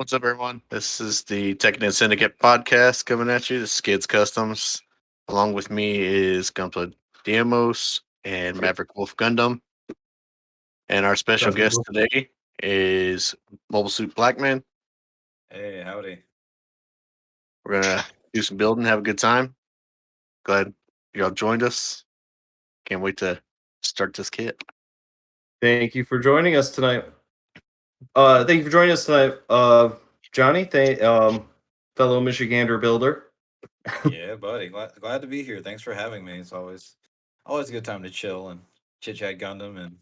What's up, everyone? This is the Tekkadan Syndicate podcast coming at you. The SkidsCustoms. Along with me is GunplaDeimos and Maverik Wolf Gundam. And our special How's it guest go? today is MobileSuit Blackman. Hey, howdy. We're going to do some building, have a good time. Glad y'all joined us. Can't wait to start this kit. Thank you for joining us tonight. Johnny. Fellow Michigander builder. Yeah, buddy. Glad to be here. Thanks for having me. It's always a good time to chill and chit chat Gundam and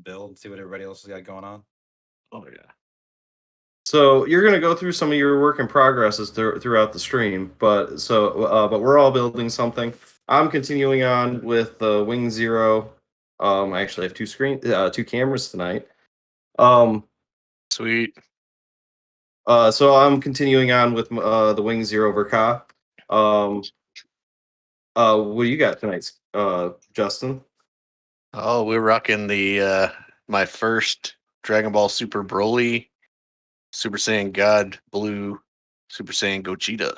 build, see what everybody else has got going on. Oh, yeah. So you're going to go through some of your work in progresses throughout the stream, but we're all building something. I'm continuing on with Wing Zero. I actually have two cameras tonight. Sweet. So I'm continuing on with the Wing Zero Verka. What do you got tonight, Justin? Oh, we're rocking the my first Dragon Ball Super Broly, Super Saiyan God Blue, Super Saiyan Gogeta.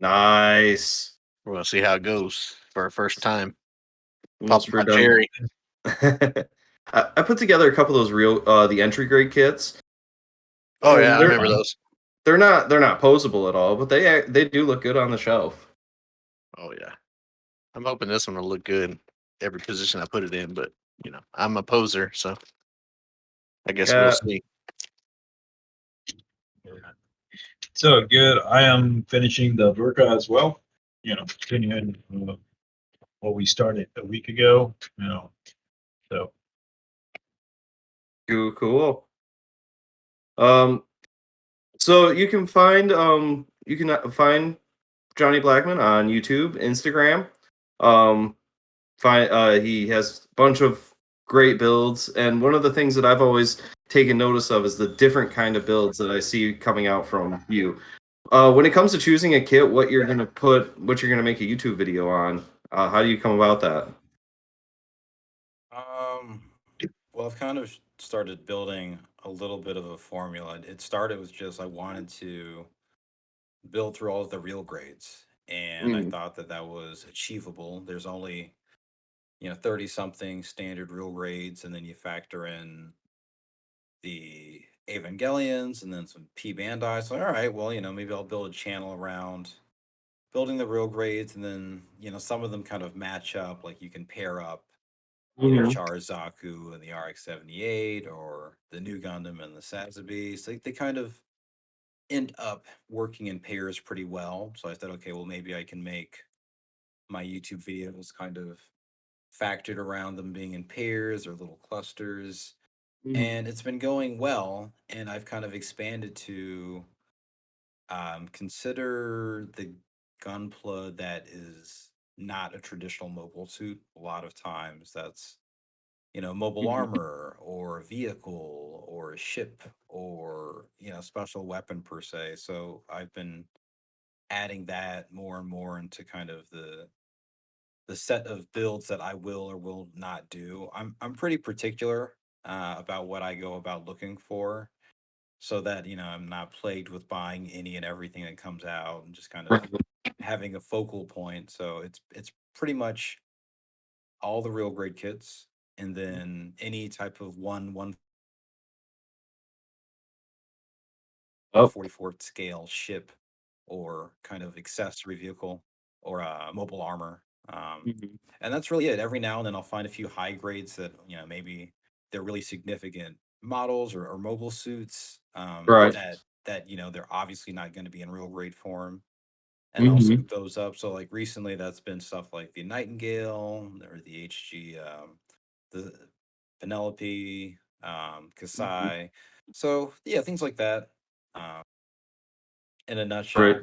Nice. We're gonna see how it goes for our first time. Almost Pop my redone. cherry. I put together a couple of those the entry grade kits. Oh And yeah, I remember those. They're not posable at all, but they do look good on the shelf. Oh yeah, I'm hoping this one will look good every position I put it in. But you know, I'm a poser, so I guess we'll see. So good. I am finishing the Burka as well. Continuing what we started a week ago. So Cool. So you can find Johnny Blackman on YouTube, Instagram. He has a bunch of great builds, and one of the things that I've always taken notice of is the different kind of builds that I see coming out from you. When it comes to choosing a kit, what you're gonna make a YouTube video on, how do you come about that? Well, I've kind of started building a little bit of a formula. It started with just I wanted to build through all of the real grades, and I thought that was achievable. There's only 30 something standard real grades, and then you factor in the Evangelions and then some P Bandai. So, all right, well, maybe I'll build a channel around building the real grades, and then, some of them kind of match up. Like you can pair up, Charzaku and the RX-78 or the new Gundam and the Sazabi. So they kind of end up working in pairs pretty well. So I thought, okay, well, maybe I can make my YouTube videos kind of factored around them being in pairs or little clusters. And it's been going well, and I've kind of expanded to consider the Gunpla that is not a traditional mobile suit. A lot of times that's mobile armor or a vehicle or a ship or special weapon per se. So I've been adding that more and more into kind of the set of builds that I will or will not do. I'm pretty particular about what I go about looking for, so that I'm not plagued with buying any and everything that comes out and just kind of having a focal point. So it's pretty much all the real grade kits, and then any type of 1/44 scale ship or kind of accessory vehicle or mobile armor. And that's really it. Every now and then I'll find a few high grades that maybe they're really significant models or mobile suits, Right. that they're obviously not going to be in real grade form, and I'll scoop those up. So like recently that's been stuff like the Nightingale or the HG, the Penelope, Kasai. So yeah, things like that. Um, in a nutshell, Right.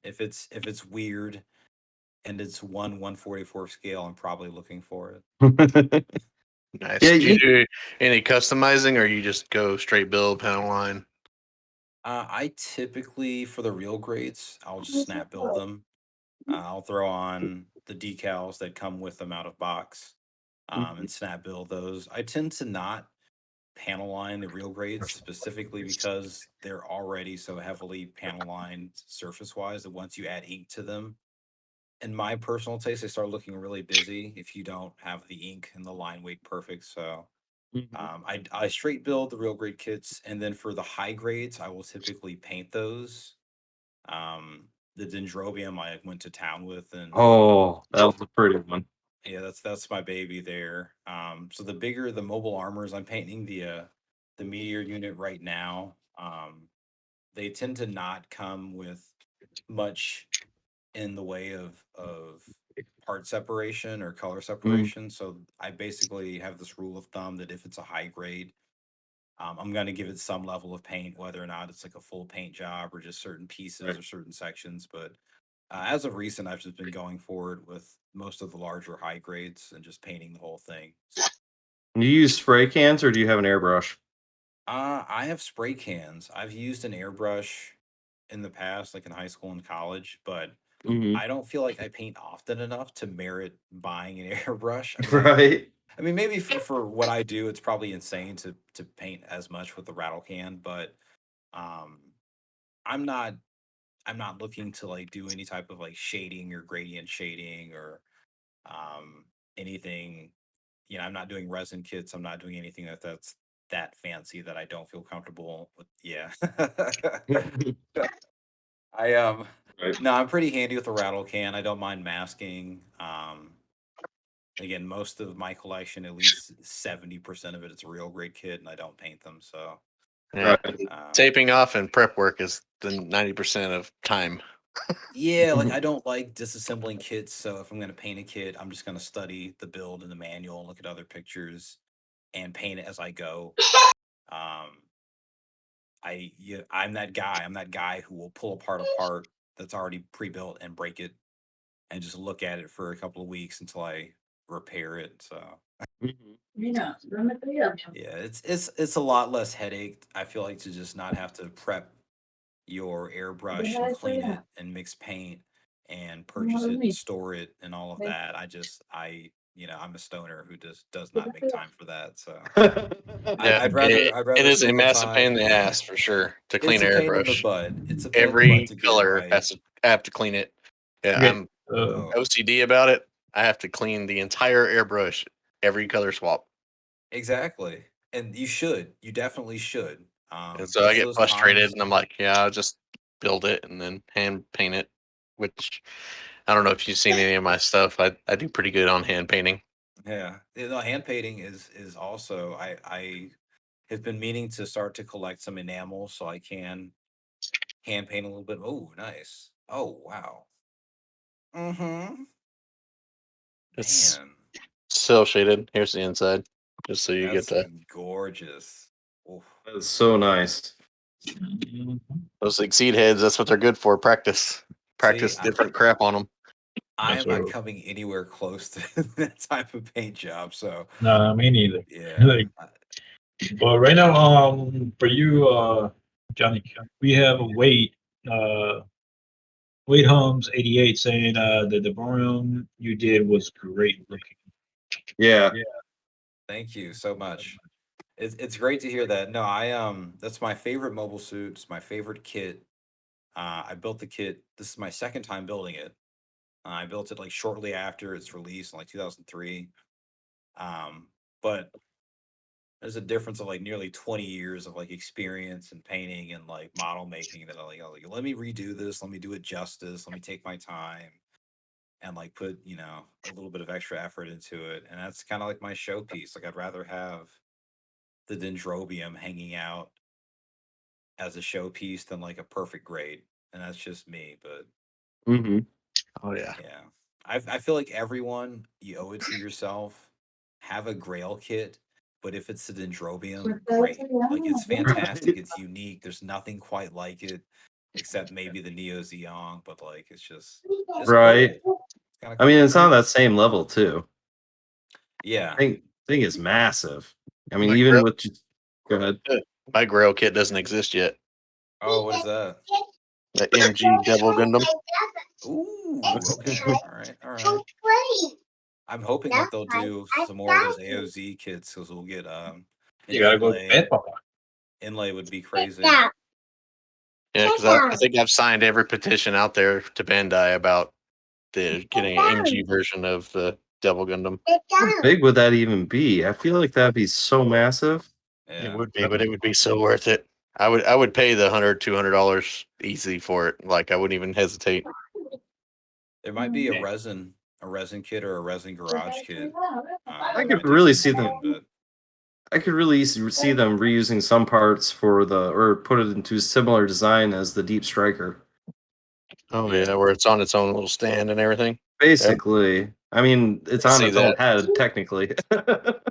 if it's weird and it's 1/144 scale, I'm probably looking for it. Nice. Yeah, Do you do any customizing, or you just go straight build panel line? I typically, for the real grades, I'll just snap build them. I'll throw on the decals that come with them out of box, and snap build those. I tend to not panel line the real grades specifically because they're already so heavily panel lined surface wise that once you add ink to them, in my personal taste, they start looking really busy if you don't have the ink and the line weight perfect. So I straight build the real grade kits, and then for the high grades, I will typically paint those. The Dendrobium I went to town with, and Oh, that was a pretty one. yeah, that's my baby there. So the bigger the mobile armors, I'm painting the meteor unit right now. They tend to not come with much in the way of part separation or color separation. So I basically have this rule of thumb that if it's a high grade, I'm going to give it some level of paint, whether or not it's like a full paint job or just certain pieces Right. or certain sections. But as of recent, I've just been going forward with most of the larger high grades and just painting the whole thing. You use spray cans or do you have an airbrush? I have spray cans. I've used an airbrush in the past, like in high school and college, but Mm-hmm. I don't feel like I paint often enough to merit buying an airbrush. Right. I mean, maybe for what I do, it's probably insane to paint as much with the rattle can, but um, I'm not I'm not looking to like do any type of like shading or gradient shading or um anything. You know, I'm not doing resin kits. I'm not doing anything that's that fancy that I don't feel comfortable with. Yeah. I Right. No, I'm pretty handy with the rattle can. I don't mind masking. Again, most of my collection, at least 70% of it, it's a real grade kit, and I don't paint them. So, Yeah. Right. Taping off and prep work is the 90% of time. yeah, like I don't like disassembling kits. So if I'm gonna paint a kit, I'm just gonna study the build and the manual, look at other pictures, and paint it as I go. Um, I'm that guy. I'm that guy who will pull apart a part that's already pre-built and break it, and just look at it for a couple of weeks until I repair it. So Mhm. yeah, it's a lot less headache. I feel like to just not have to prep your airbrush and clean it and mix paint and purchase it and store it and all of that. I'm a stoner who just does not make time for that. So Yeah, I'd it rather is a spend the massive pain in time. the ass for sure to clean It's an a pain in the airbrush. butt. It's a pain in the butt Every to get it color right. I have to clean it. Yeah, Okay. I'm Oh, OCD about it. I have to clean the entire airbrush, every color swap. exactly. And you should. You definitely should. And so I It's get those frustrated times. and I'm like, yeah, I'll just build it and then hand paint it, which I don't know if you've seen any of my stuff. I do pretty good on hand painting. Yeah, hand painting is also I have been meaning to start to collect some enamel so I can hand paint a little bit. Oh, nice. Oh, wow. Mm-hmm. It's Man, cell shaded. Here's the inside, just so you get that's the gorgeous. Oof. That's so nice. Mhm. those exceed heads. That's what they're good for. Practice, See, practice different crap on them. I That's am not what. coming anywhere close to that type of paint job. So No, me neither. yeah, Like, but right now, for you, Johnny, we have a uh, Wade Holmes 88 saying that the broom you did was great looking. Yeah. thank you so much. It's great to hear that. No, that's my favorite mobile suit. It's my favorite kit. I built the kit. This is my second time building it. I built it like shortly after its release in like 2003. But there's a difference of like nearly 20 years of like experience and painting and like model making that I was like, let me redo this, let me do it justice, let me take my time and like put, a little bit of extra effort into it. And that's kind of like my showpiece. Like I'd rather have the Dendrobium hanging out as a showpiece than like a perfect grade. And that's just me, but Mm-hmm. Oh yeah. yeah. I feel like everyone, you owe it to yourself. Have a Grail kit, but if it's the Dendrobium, great. Like it's fantastic. It's unique. There's nothing quite like it, except maybe the Neo Zeong. But like, it's Right. cool. It's kind of I mean, cool. it's on that same level too. Yeah. Thing is massive. I mean, My even grail, with go ahead. my grail kit doesn't exist yet. Oh, what is that? The MG Devil Gundam. Ooh. Okay. All right. All right. I'm hoping like they'll do some more of those AOZ kits because we'll get And You gotta go to inlay, bed, Papa. inlay would be crazy. Yeah, because I think I've signed every petition out there to Bandai about getting an MG version of the Devil Gundam. How big would that even be? I feel like that'd be so massive. Yeah. It would be, but it would be so worth it. I would pay the $100-$200 easy for it. Like I wouldn't even hesitate. There might be a Yeah. resin kit or a resin garage kit. I that could might take really some see them. digging, but I could really see them reusing some parts for or put it into similar design as the Deep Striker. Oh Yeah. yeah, where it's on its own little stand and everything. Basically, I mean, it's I on see its own that. head technically, but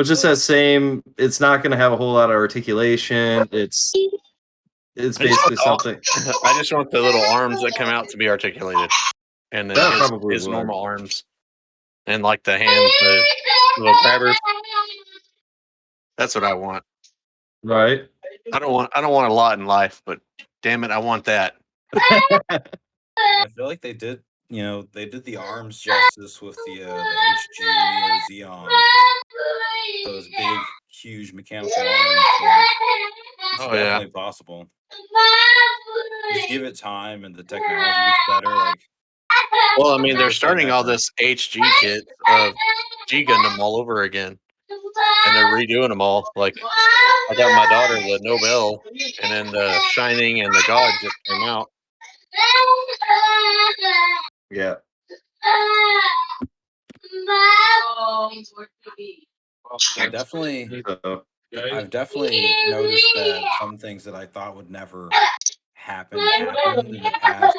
just that same. It's not going to have a whole lot of articulation. It's I just basically want something. I just want the little arms that come out to be articulated, and then That probably his would. normal arms, and like the hands, the little grabbers. That's what I want. Right. I don't want a lot in life, but damn it, I want that. I feel like they did the arms justice with the HG Neo Xeon. Those big, huge mechanical arms. It's Oh, yeah. definitely possible. Just give it time, and the technology gets better. Like, Well, I mean, they're Never say starting all never. this HG kit of G Gundam all over again, and they're redoing them all. Like I got my daughter the Nobel, and then the Shining and the God just came out. Yeah. I definitely, So, I've definitely noticed that some things that I thought would never happened in the past,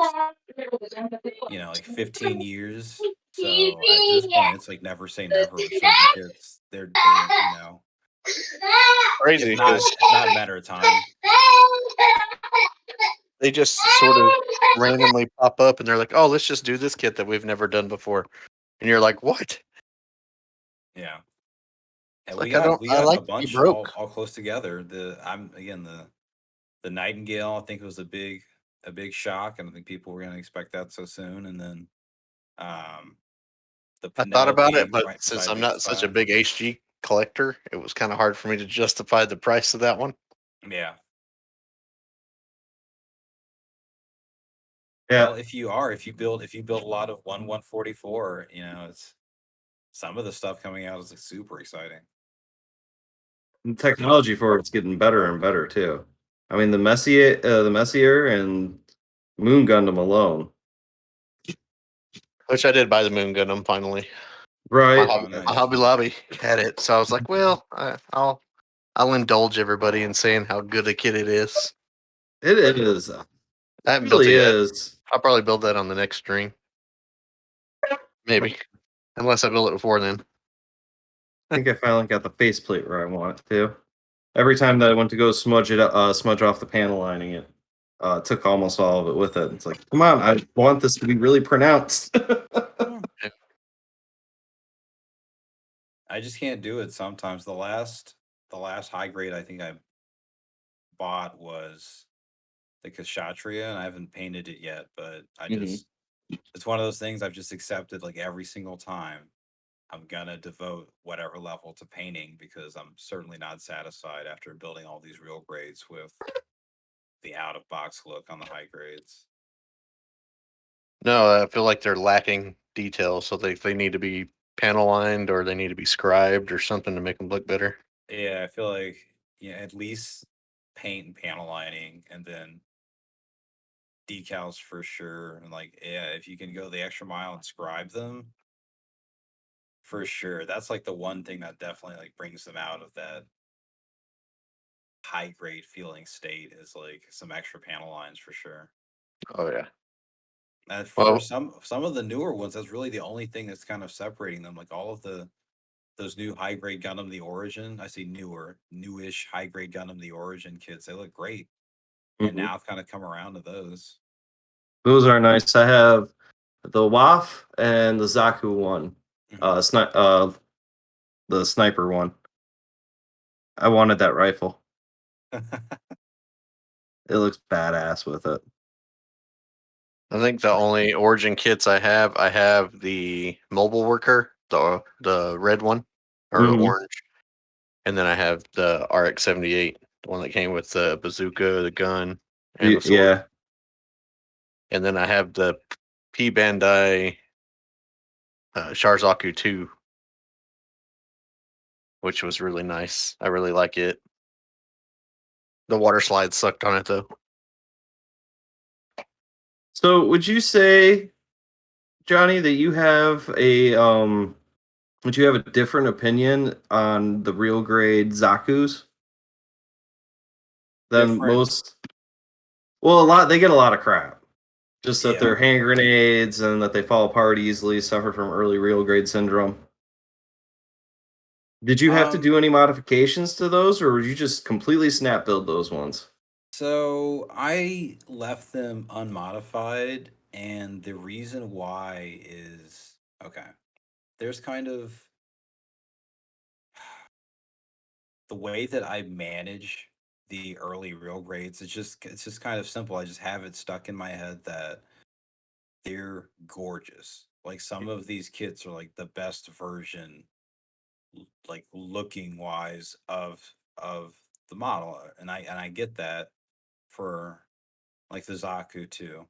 like 15 years. So at this point, it's like never say never with certain kids. They're Crazy it's not because not a matter of time. they just sort of randomly pop up, and they're like, "Oh, let's just do this kit that we've never done before," and you're like, "What?" Yeah. And Like, we got I like a to be bunch broke. all close together. The Nightingale, I think, was a big shock, and I think people were going to expect that so soon. And then the I thought about Penelope it, but right since beside I'm not such a beside. big HG collector, it was kind of hard for me to justify the price of that one. Yeah. yeah. Well, if you build a lot of 144, it's some of the stuff coming out is like, super exciting. The technology for it's getting better and better too. I mean, the Messier and Moon Gundam alone. Which I did buy the Moon Gundam finally. Right. Oh, nice. My Hobby Lobby had it, so I was like, "Well, I'll indulge everybody in saying how good a kit it is." It is. I It haven't built really it yet. is. I'll probably build that on the next stream, maybe, unless I build it before then. I think I finally got the faceplate where I want it to. Every time that I went to go smudge off the panel lining, it took almost all of it with it. It's like, come on, I want this to be really pronounced. I just can't do it sometimes. The last high grade I think I bought was the Kshatriya, and I haven't painted it yet, but I Mhm. just it's one of those things I've just accepted, like, every single time. I'm gonna devote whatever level to painting, because I'm certainly not satisfied after building all these real grades with the out of box look on the high grades. No, I feel like they're lacking details, so they need to be panel lined or they need to be scribed or something to make them look better. Yeah, I feel like, at least paint and panel lining, and then decals for sure. And, like, yeah, if you can go the extra mile and scribe them, for sure. That's like the one thing that definitely, like, brings them out of that high grade feeling state, is like some extra panel lines for sure. Oh yeah. And for Well, some of the newer ones, that's really the only thing that's kind of separating them. Like, all of those new high grade Gundam the Origin, I say newish high grade Gundam the Origin kits, they look great. And Mhm. now I've kind of come around to those. Those are nice. I have the WAF and the Zaku one. The sniper one. I wanted that rifle. It looks badass with it. I think the only Origin kits I have the mobile worker, the red one or Mhm. orange, And then I have the RX-78, the one that came with the bazooka, the gun, and the sword. Yeah. And then I have the P Bandai Sharzaku 2, which was really nice. I really like it. The water slide sucked on it though. So would you say, Johnny, that you have would you have a different opinion on the real grade Zakus than Different. most? Well, they get a lot of crap. Just that Yeah. they're hand grenades and that they fall apart easily, suffer from early real grade syndrome. Did you have to do any modifications to those, or would you just completely snap build those ones? So I left them unmodified, and the reason why is okay. There's kind of the way that I manage the early real grades. It's just kind of simple. I just have it stuck in my head that they're gorgeous. Like some of these kits are like the best version, like looking wise of the model, and I get that for like the Zaku too.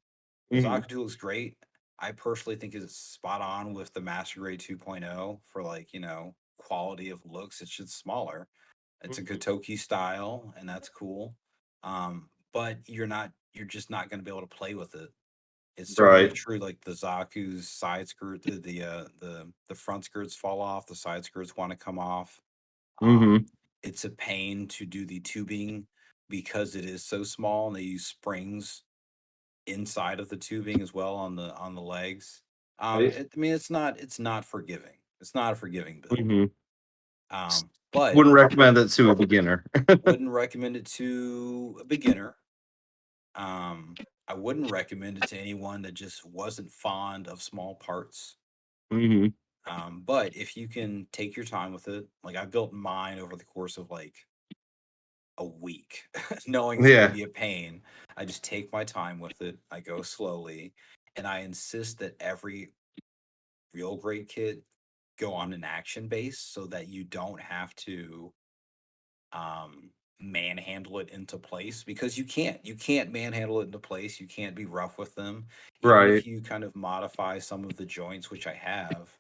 The Mhm. Zaku 2 looks great. I personally think it's spot on with the Master Grade 2.0 for like, quality of looks. It's just smaller. It's a Mhm. Kotoki style, and that's cool. But you're just not going to be able to play with it. It's certainly Right. true. Like the Zaku's side skirt, the front skirts fall off, the side skirts want to come off. Mm-hmm. It's a pain to do the tubing because it is so small, and they use springs inside of the tubing as well on the legs. Right. I mean, it's not forgiving. It's not a forgiving build. Mm-hmm. But Wouldn't recommend it to a beginner. wouldn't recommend it to a beginner. I wouldn't recommend it to anyone that just wasn't fond of small parts. Mm-hmm. But if you can take your time with it, like I built mine over the course of like a week, knowing it's going to Yeah. be a pain. I just take my time with it. I go slowly, and I insist that every real grade kit go on an action base so that you don't have to manhandle it into place, because you can't manhandle it into place. You can't be rough with them. Even Right. if you kind of modify some of the joints, which I have,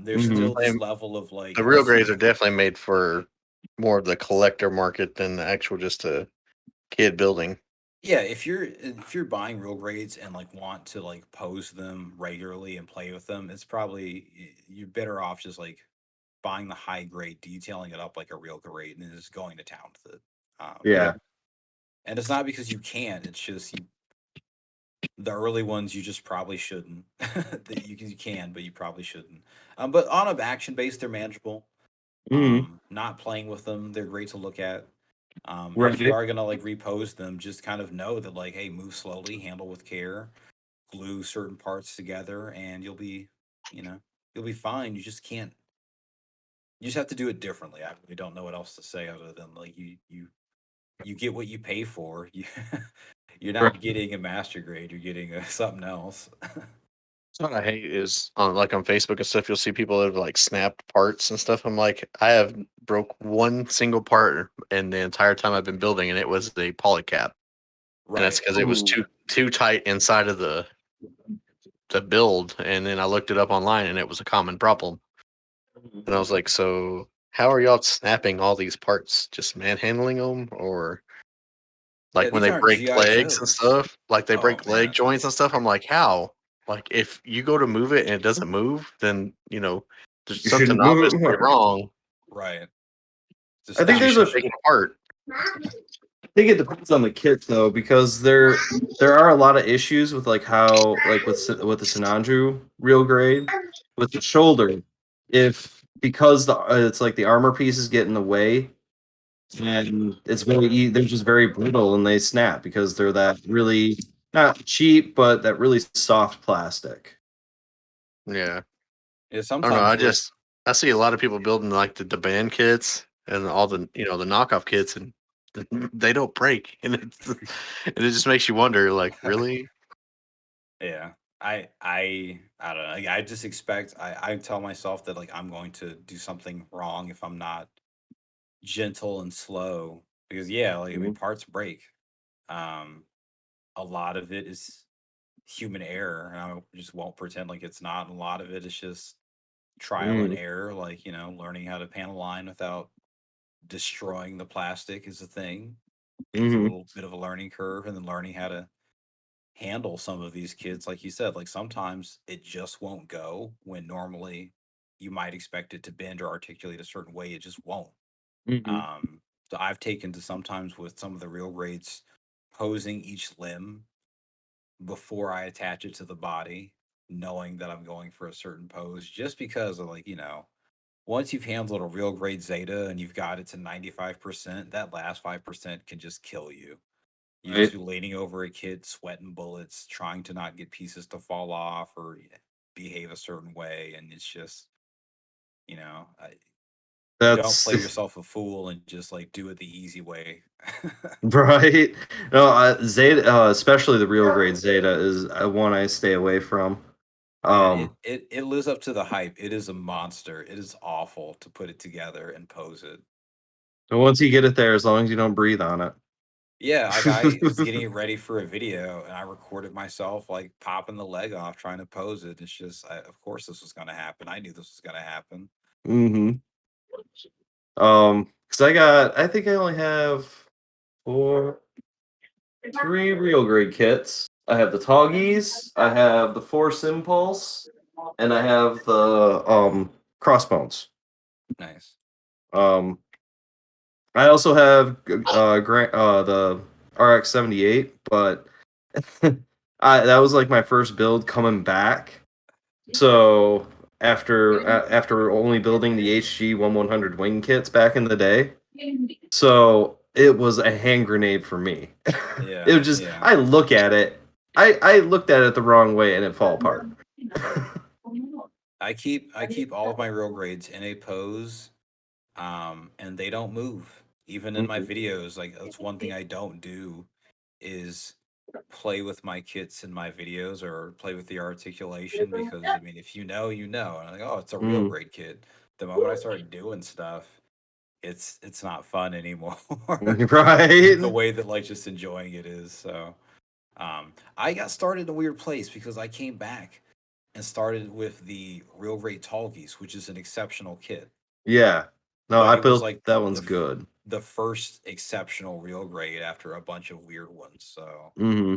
there's Mhm. still this And level of like the real grades are definitely made for more of the collector market than the actual just a kid building. Yeah, if you're buying real grades and like want to like pose them regularly and play with them, it's probably you're better off just like buying the high grade, detailing it up like a real grade, and then just going to town with it. Yeah. And it's not because you can't; it's just the early ones you just probably shouldn't. That you can, but you probably shouldn't. But on a action base, they're manageable. Mm-hmm. Not playing with them, they're great to look at. If you Right. are gonna like repose them, just kind of know that like, hey, move slowly, handle with care, glue certain parts together, and you know, you'll be fine. You just can't. You just have to do it differently. I really don't know what else to say other than like you get what you pay for. You're Right. not getting a master grade. You're getting something else. What I hate is on on Facebook and stuff, you'll see people that have like snapped parts and stuff. I'm like, I have broke one single part in the entire time I've been building, and it was the polycap, and that's Right. because it was too tight inside of the build. And then I looked it up online, and it was a common problem. And I was like, so how are y'all snapping all these parts? Just manhandling them, or Yeah, like when these they aren't break GI legs and Joes. stuff? Like they Oh break leg man. joints and stuff. I'm like, how? Like if you go to move it and it doesn't move, then there's You something shouldn't move obviously it. wrong. Right. Just I think Because you stop there's should a pushing take it it. apart. I think it depends on the kit though, because there are a lot of issues with like how like with the Sinanju real grade with the shoulder, if because it's like the armor pieces get in the way, and it's they're just very brittle and they snap because they're that really not cheap but that really soft plastic. Yeah. Yeah, I don't know. sometimes with I see a lot of people building like the band kits and all the the knockoff kits, and they don't break, and and it just makes you wonder, like, really? yeah. I don't know. Like, I just expect I tell myself that like I'm going to do something wrong if I'm not gentle and slow because yeah, like I mean, Mhm. parts break. Um, a lot of it is human error, and I just won't pretend like it's not. A lot of it is just trial and Mhm. error, like learning how to pan a line without destroying the plastic is a thing. It's a Mhm. little bit of a learning curve, and then learning how to handle some of these kids, like you said, like sometimes it just won't go when normally you might expect it to bend or articulate a certain way, it just won't. Mhm. um so I've taken to sometimes with some of the real grades posing each limb before I attach it to the body, knowing that I'm going for a certain pose, just because of like once you've handled a real grade zeta and you've got it to 95%, that last 5% can just kill you. You just Right. be leaning over a kid, sweating bullets, trying to not get pieces to fall off or behave a certain way, and it's just, you know, don't That's play yourself a fool and just like do it the easy way. right. No, Zeta, especially the real grade Zeta, is one I stay away from. Man, Um, it lives up to the hype. It is a monster. It is awful to put it together and pose it. and once you get it there, as long as you don't breathe on it. Yeah, like I was getting it ready for a video and I recorded myself like popping the leg off trying to pose it. It's just, of course, this was going to happen. I knew this was going to happen. Mm-hmm. Because I think I only have three real grade kits. I have the Toggies, I have the Force Impulse, and I have the Crossbones. Nice. Um, I also have the RX-78, but that was like my first build coming back. So after only building the HG-1100 wing kits back in the day, so it was a hand grenade for me. It Yeah, was just yeah. I look at it, I looked at it the wrong way and it fall apart. I keep all of my real grades in a pose, and they don't move. Even in my Mhm. videos, like that's one thing I don't do is play with my kits in my videos or play with the articulation because I mean if you know, you know. And I'm like, oh, it's a real Mm. grade kit. The moment I start doing stuff, it's not fun anymore. The Right. way that like just enjoying it is. So I got started in a weird place because I came back and started with the real grade Talgies, which is an exceptional kit. Yeah. No, But I it was built like that one's good. the first exceptional real grade after a bunch of weird ones. So Hmm.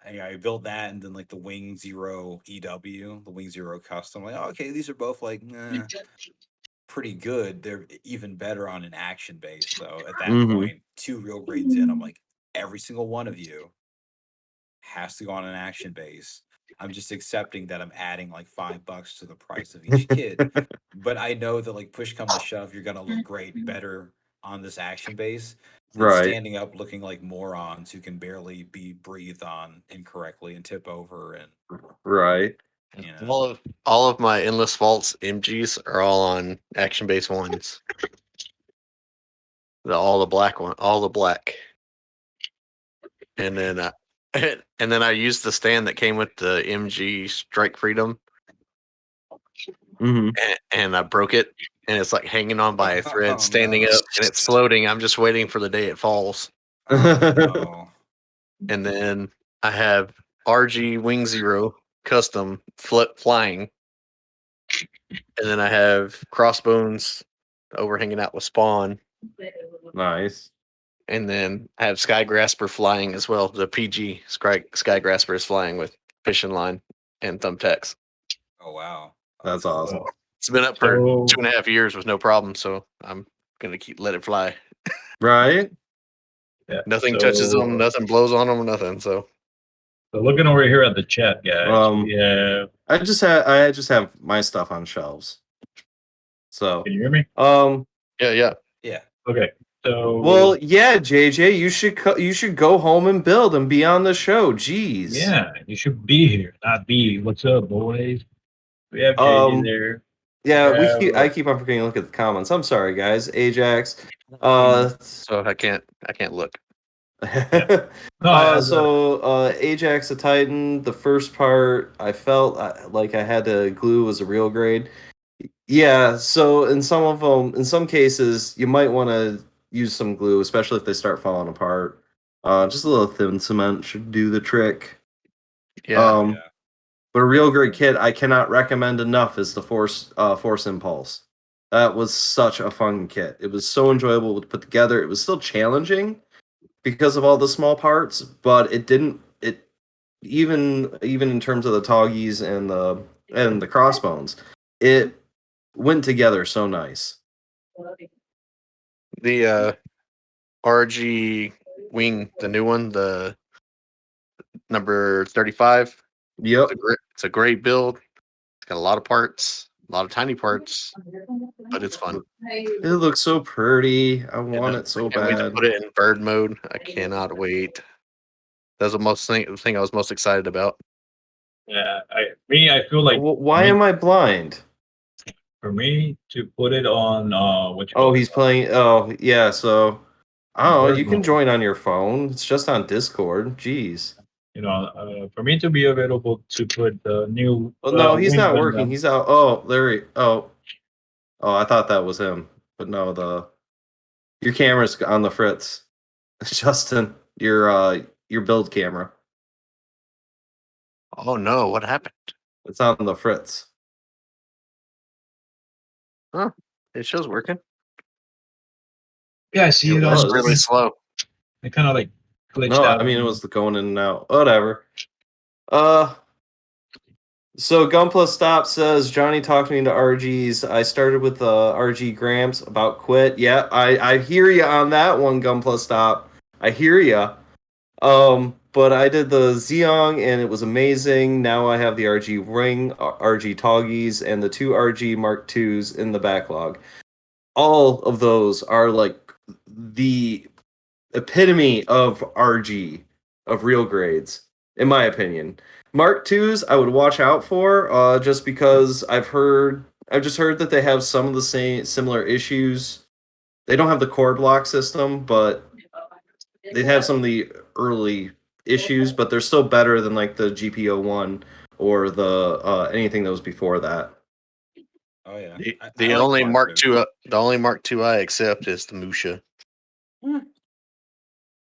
I built that, and then like the Wing Zero EW, the Wing Zero Custom. Like, oh, okay, these are both like pretty good. They're even better on an action base. So at that Hmm. point, two real grades in, I'm like, every single one of you has to go on an action base. I'm just accepting that I'm adding like $5 to the price of each kit, but I know that like push come to shove, you're gonna look great better on this action base than Right. standing up looking like morons who can barely be breathed on incorrectly and tip over and Right. you know. All of my Endless Vaults MGs are all on action base ones. All the black one, all the black. And then and then I used the stand that came with the MG Strike Freedom, Hmm. and I broke it, and it's like hanging on by a thread, Oh standing no. up, and it's floating. I'm just waiting for the day it falls. Oh no. And then I have RG Wing Zero custom flying, and then I have Crossbones overhanging out with Spawn, Nice. and then I have Sky Grasper flying as well. The PG Sky Grasper is flying with fishing line and thumbtacks. Oh wow. Oh, That's cool. awesome. It's been up for So 2.5 years with no problem, so I'm gonna let it fly. Right? yeah. Nothing touches them, nothing blows on them, nothing. So So looking over here at the chat, guys, Um, we have. I just have my stuff on shelves. So, Can you hear me? yeah. Yeah. Okay. So well, yeah, JJ, you should go home and build and be on the show. Jeez. yeah, you should be here, not be. What's up, boys? We have JJ there. Yeah, We I have. keep on forgetting to look at the comments. I'm sorry, guys. Ajax. So I can't look. Yeah. No, I, Ajax the Titan, the first part I felt like I had to glue was a real grade. Yeah, so in some of them, in some cases, you might want to use some glue, especially if they start falling apart. Just a little thin cement should do the trick. Yeah. Um, but a real great kit I cannot recommend enough is the Force Impulse. That was such a fun kit. It was so enjoyable to put together. It was still challenging because of all the small parts, but it didn't. It even in terms of the toggies and the crossbones, it went together so nice. The RG wing, the new one, the number 35. Yep. It's a great build. It's got a lot of parts, a lot of tiny parts, but it's fun. It looks so pretty. I And want it so I can't wait to bad. put it in bird mode. I cannot wait. That's the thing I was most excited about. Yeah, I feel like Why am I blind? for me to put it on what you Oh, call he's it, playing. Oh, yeah. So, I don't know. You bird can mode. join on your phone. It's just on Discord. Jeez. You know, for me to be available to put the new Oh no, he's wing not working. Gundam, He's out. Oh, there he. Oh, I thought that was him, but no. Your camera's on the fritz, Justin. Your build camera. Oh no, what happened? It's on the fritz. Huh? It shows working. yeah, I see It it It's was. on. really slow. It kind of like glitched No, out. I mean it was the going in and out. Whatever. Uh, So Gunpla Stop says Johnny talked me into RGs. I started with RG Gramps about quit. Yeah, I hear you on that one, Gunpla Stop. I hear you. But I did the Zeong and it was amazing. Now I have the RG Ring, RG Toggies, and the two RG Mark IIs in the backlog. All of those are like the epitome of RG, of real grades, in my opinion. Mark IIs I would watch out for, just because I've just heard that they have some of the same similar issues. They don't have the core block system, but they have some of the early issues, but they're still better than like the GPO1 or the anything that was before that. Oh yeah. The I like only Mark Mark II, the only Mark II I accept is the Musha. Hmm.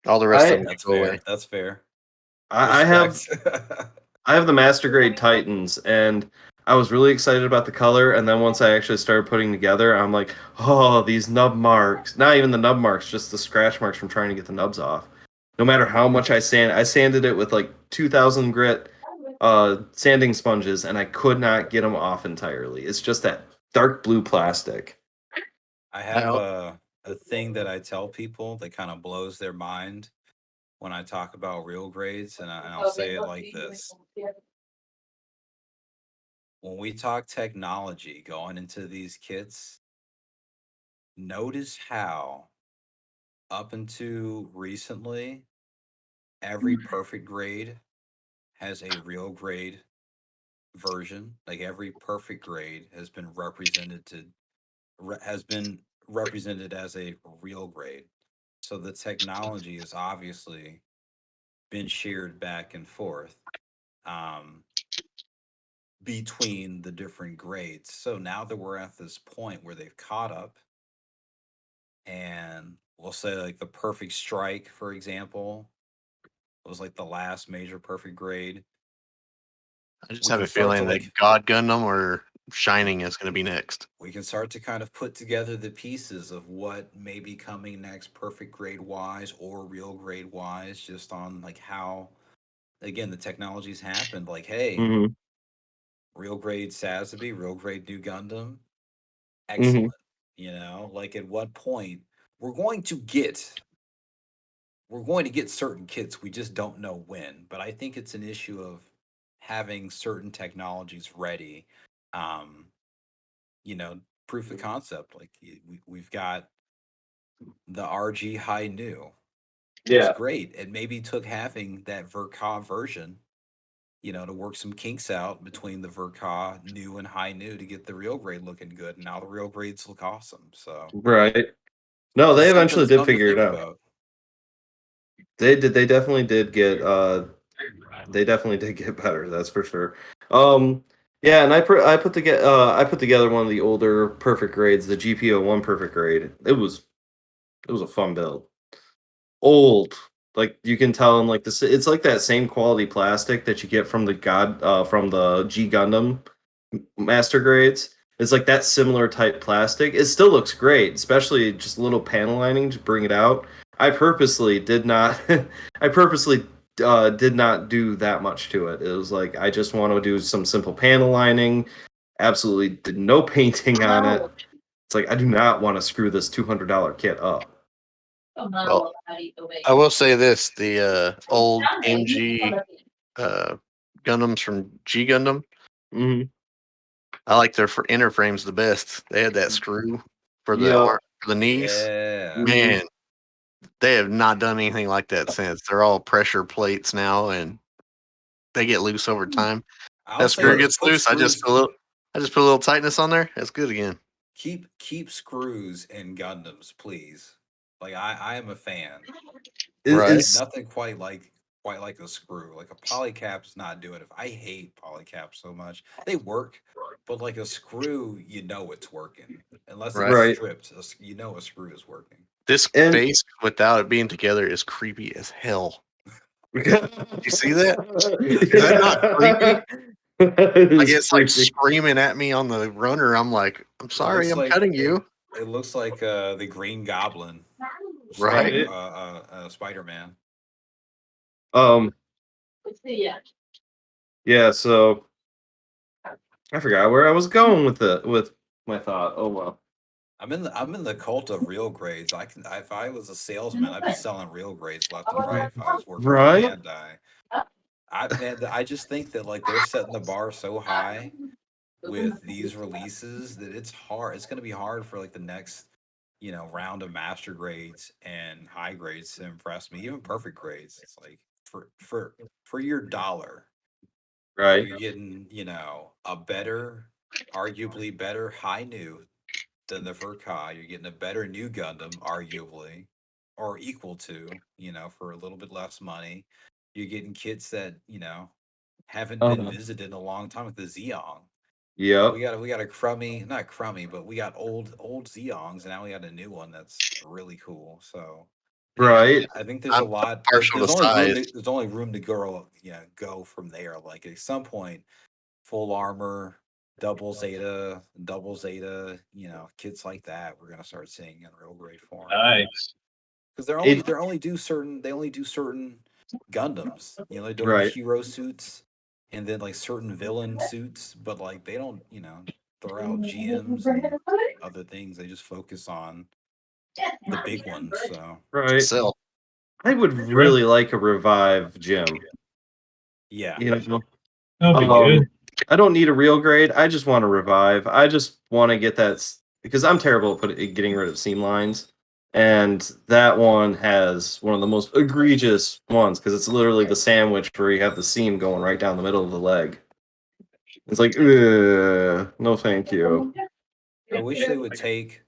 All the rest I- of them That's go fair. away. That's fair. I have Respect. I have the Master Grade Titans, and I was really excited about the color. And then once I actually started putting together, I'm like, oh, these nub marks. Not even the nub marks, just the scratch marks from trying to get the nubs off. No matter how much I sanded it with like 2,000 grit sanding sponges, and I could not get them off entirely. It's just that dark blue plastic. I have Well, a thing that I tell people that kind of blows their mind when I talk about real grades, and I'll say it like this. When we talk technology going into these kits, notice how up until recently, every perfect grade has a real grade version. Like every perfect grade has been has been represented as a real grade. So the technology has obviously been shared back and forth um, between the different grades. So now that we're at this point where they've caught up, and we'll say like the perfect strike, for example, was like the last major perfect grade. I just We have can a start to feeling that like God Gundam or Shining is going to be next. we can start to kind of put together the pieces of what may be coming next, perfect grade wise or real grade wise, just on like how again the technologies happened. Like, hey, Mm-hmm. real grade Sazabi, real grade New Gundam, Mm-hmm. excellent. You know, like at what point we're going to get we're going to get certain kits. We just don't know when. But I think it's an issue of having certain technologies ready. Um, you know, proof of concept. Like we've got the RG High New. It was Yeah. great. It maybe took having that Verka version, you know, to work some kinks out between the Verka New and High New to get the real grade looking good. And now the real grades look awesome. So Right. No, they just eventually did something to figure it think out. about. They did. They definitely did get. They definitely did get better. That's for sure. Um, Yeah, and I put together one of the older perfect grades, the GPO1 perfect grade. It was a fun build. Old, like you can tell in like this, it's like that same quality plastic that you get from the from the G Gundam master grades. It's like that similar type plastic. It still looks great, especially just a little panel lining to bring it out. I purposely did not. I purposely did not do that much to it. It was like I just want to do some simple panel lining. Absolutely did no painting on it. It's like I do not want to screw this $200 kit up. Well, I will say this: the old MG Gundams from G Gundam, Mhm. I like their inner frames the best. They had that screw for the Yep. for the knees. Yeah. Man, they have not done anything like that since. They're all pressure plates now, and they get loose over time. I'll That say screw this, gets put loose. I just screws, put a little tightness on there. It's good again. keep screws in Gundams, please. Like I am a fan. Right. It's Nothing quite like a screw. Like a polycap's not doing it. I hate polycaps so much. They work, but like a screw, you know it's working. Unless it's Right. stripped, you know a screw is working. This And- face without it being together is creepy as hell. You see that? Is that not creepy? Like it's like screaming at me on the runner. I'm like, I'm sorry, looks I'm like- cutting you. It looks like the Green Goblin, Right. Spider-Man. Yeah, so I forgot where I was going with my thought. Oh well. I'm in the cult of real grades. If I was a salesman, I'd be selling real grades left and right if I was working Right? for Bandai. I just think that like they're setting the bar so high with these releases that it's hard. It's going to be hard for like the next, round of master grades and high grades to impress me. Even perfect grades. It's like for your dollar, Right. you're getting, a better, arguably better high new than the Furkai. You're getting a better new Gundam, arguably, or equal to, for a little bit less money. You're getting kits that, haven't been visited in a long time with the Zeong. Yep. We got a crummy, not crummy, but we got old Zeongs, and now we got a new one that's really cool. So Right. I think there's I'm a lot. partial There's to only room. size. There's only room to go from there. Like at some point, full armor, double zeta, kits like that. We're gonna start seeing in real grade form. Nice. Because they only do certain Gundams. They're doing Right. hero suits and then like certain villain suits, but like they don't, throw out GMs and other things. They just focus on the big ones. So Right. Sell. I would really like a revive gym. yeah, You know, That'll be good. I don't need a real grade. I just want to revive. I just want to get that because I'm terrible at getting rid of seam lines, and that one has one of the most egregious ones because it's literally the sandwich where you have the seam going right down the middle of the leg. It's like, no, thank you. I wish they would take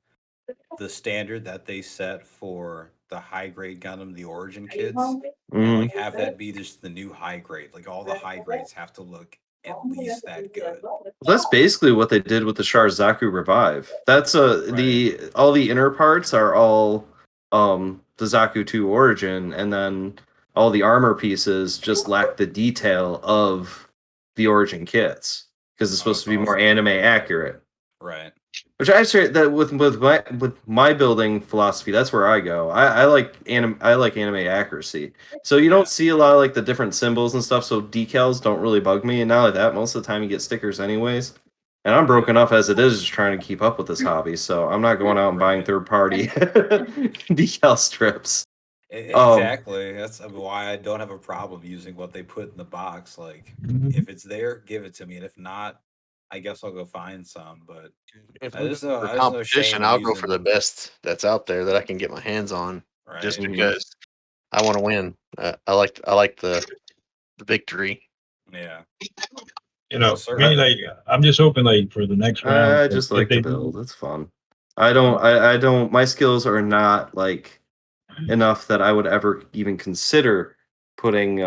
the standard that they set for the high grade Gundam, the Origin kits, and Mhm. like have that be just the new high grade. Like all the high grades have to look at least that good. That's basically what they did with the Sharzaku Revive. That's the all the inner parts are all the Zaku 2 Origin, and then all the armor pieces just lack the detail of the Origin kits because it's supposed to be more anime accurate. Right. Which I say that with my building philosophy, that's where I go. I like anime accuracy. So you don't see a lot of like the different symbols and stuff. So decals don't really bug me. And not like that, most of the time you get stickers anyways. And I'm broke enough as it is, just trying to keep up with this hobby. So I'm not going out and buying third party decal strips. Exactly. That's why I don't have a problem using what they put in the box. Like, if it's there, give it to me, and if not, I guess I'll go find some. But If there's I'm no, for there's no shame competition, in I'll go for using. the best that's out there that I can get my hands on, just Right. because I want to win. I like the victory. Yeah. You know, sir. me, like, I'm just hoping, like, for the next round. I just like to build. It's fun. I don't. My skills are not like enough that I would ever even consider putting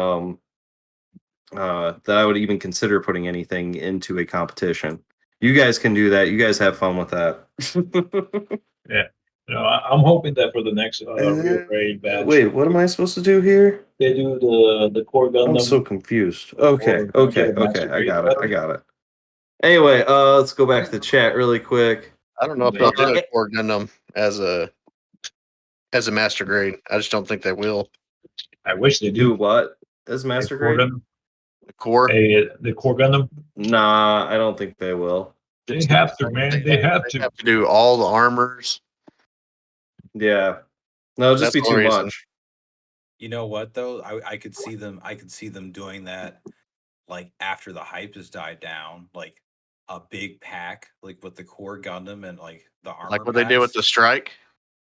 that I would even consider putting anything into a competition. You guys can do that. You guys have fun with that. Yeah. I'm hoping that for the next real raid batch, Wait, what am I supposed to do here? they do the core Gundam. I'm so confused. Okay, or okay, get a master okay. I grade got it. battle. I got it. Anyway, let's go back to the chat really quick. I don't know if they'll do Uh, a core Gundam as a master grade. I just don't think they will. I wish they Do do. what as The master core grade? Gundam. The core. The core Gundam. Nah, I don't think they will. They have to, man. They have They to. have to do all the armors. Yeah, no, it'll just That's be the too only reason. much. You know what though? I could see them. I could see them doing that, like after the hype has died down, like a big pack, like with the core Gundam and like the armor Like what they did with packs. the strike,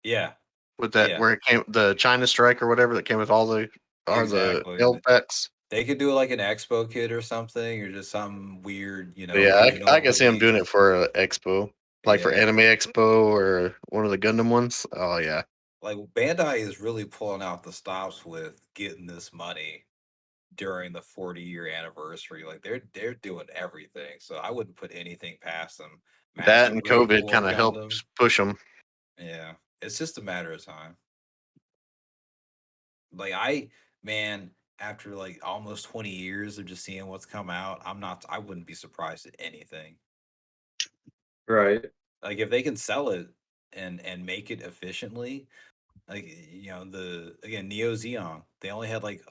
Yeah, with that Yeah. where it came the China strike or whatever that came with all the exactly. L packs. They could do like an expo kit or something, or just some weird, Yeah, I can see them doing release. it for an expo, like for Yeah. Anime Expo or one of the Gundam ones. Oh yeah, Like Bandai is really pulling out the stops with getting this money during the 40-year anniversary. Like they're doing everything. So I wouldn't put anything past them. that Master and grade COVID core kind of helped Gundam. push them. Yeah. It's just a matter of time. Like man, after like almost 20 years of just seeing what's come out, I wouldn't be surprised at anything. Right. Like if they can sell it and make it efficiently, like the Neo Xeon, they only had like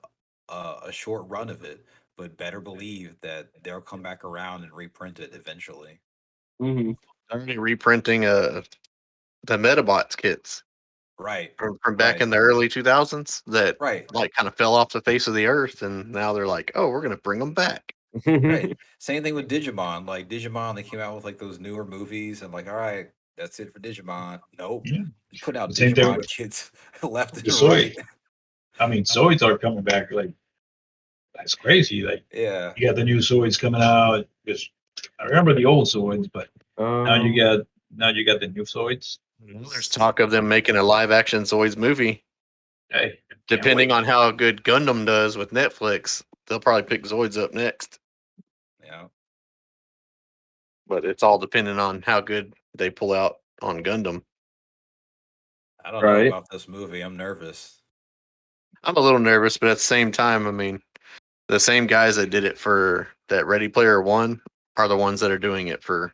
a short run of it, but better believe that they'll come back around and reprint it eventually. Mm-hmm. They're already reprinting the Metabots kits Right. from back in the early 2000s that Right. like kind of fell off the face of the earth, and now they're like, oh, we're gonna bring them back. Right. Same thing with Digimon. Like Digimon, they came out with like those newer movies and like, all right, that's it for Digimon. Nope. Yeah. Put out The same thing Digimon with kids left and the right. Zoids. I mean, Zoids are coming back like that's crazy. Like Yeah. you got the new Zoids coming out. Because I remember the old Zoids, but now you got the new Zoids. There's talk of them making a live action Zoids movie. Hey, Depending on how good Gundam does with Netflix, they'll probably pick Zoids up next. Yeah. But it's all dependent on how good they pull out on Gundam. I don't know about this movie. I'm nervous. I'm a little nervous, but at the same time, I mean, the same guys that did it for that Ready Player One are the ones that are doing it for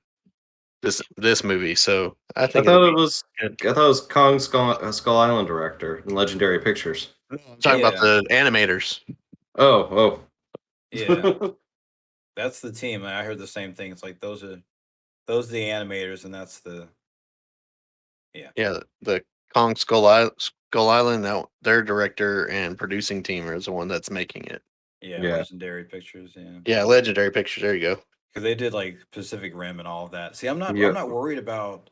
this movie. So I think thought it'll it was. good. I thought it was Kong Skull Island director in Legendary Pictures. I'm talking about the animators. Oh. Yeah. That's the team. I heard the same thing. It's like those are the animators, and that's the Yeah, the Kong Skull Island. Now their director and producing team is the one that's making it. yeah. Yeah. Legendary Pictures. Yeah. Yeah, Legendary Pictures. There you go. Because they did like Pacific Rim and all of that. See, I'm not Yep. worried about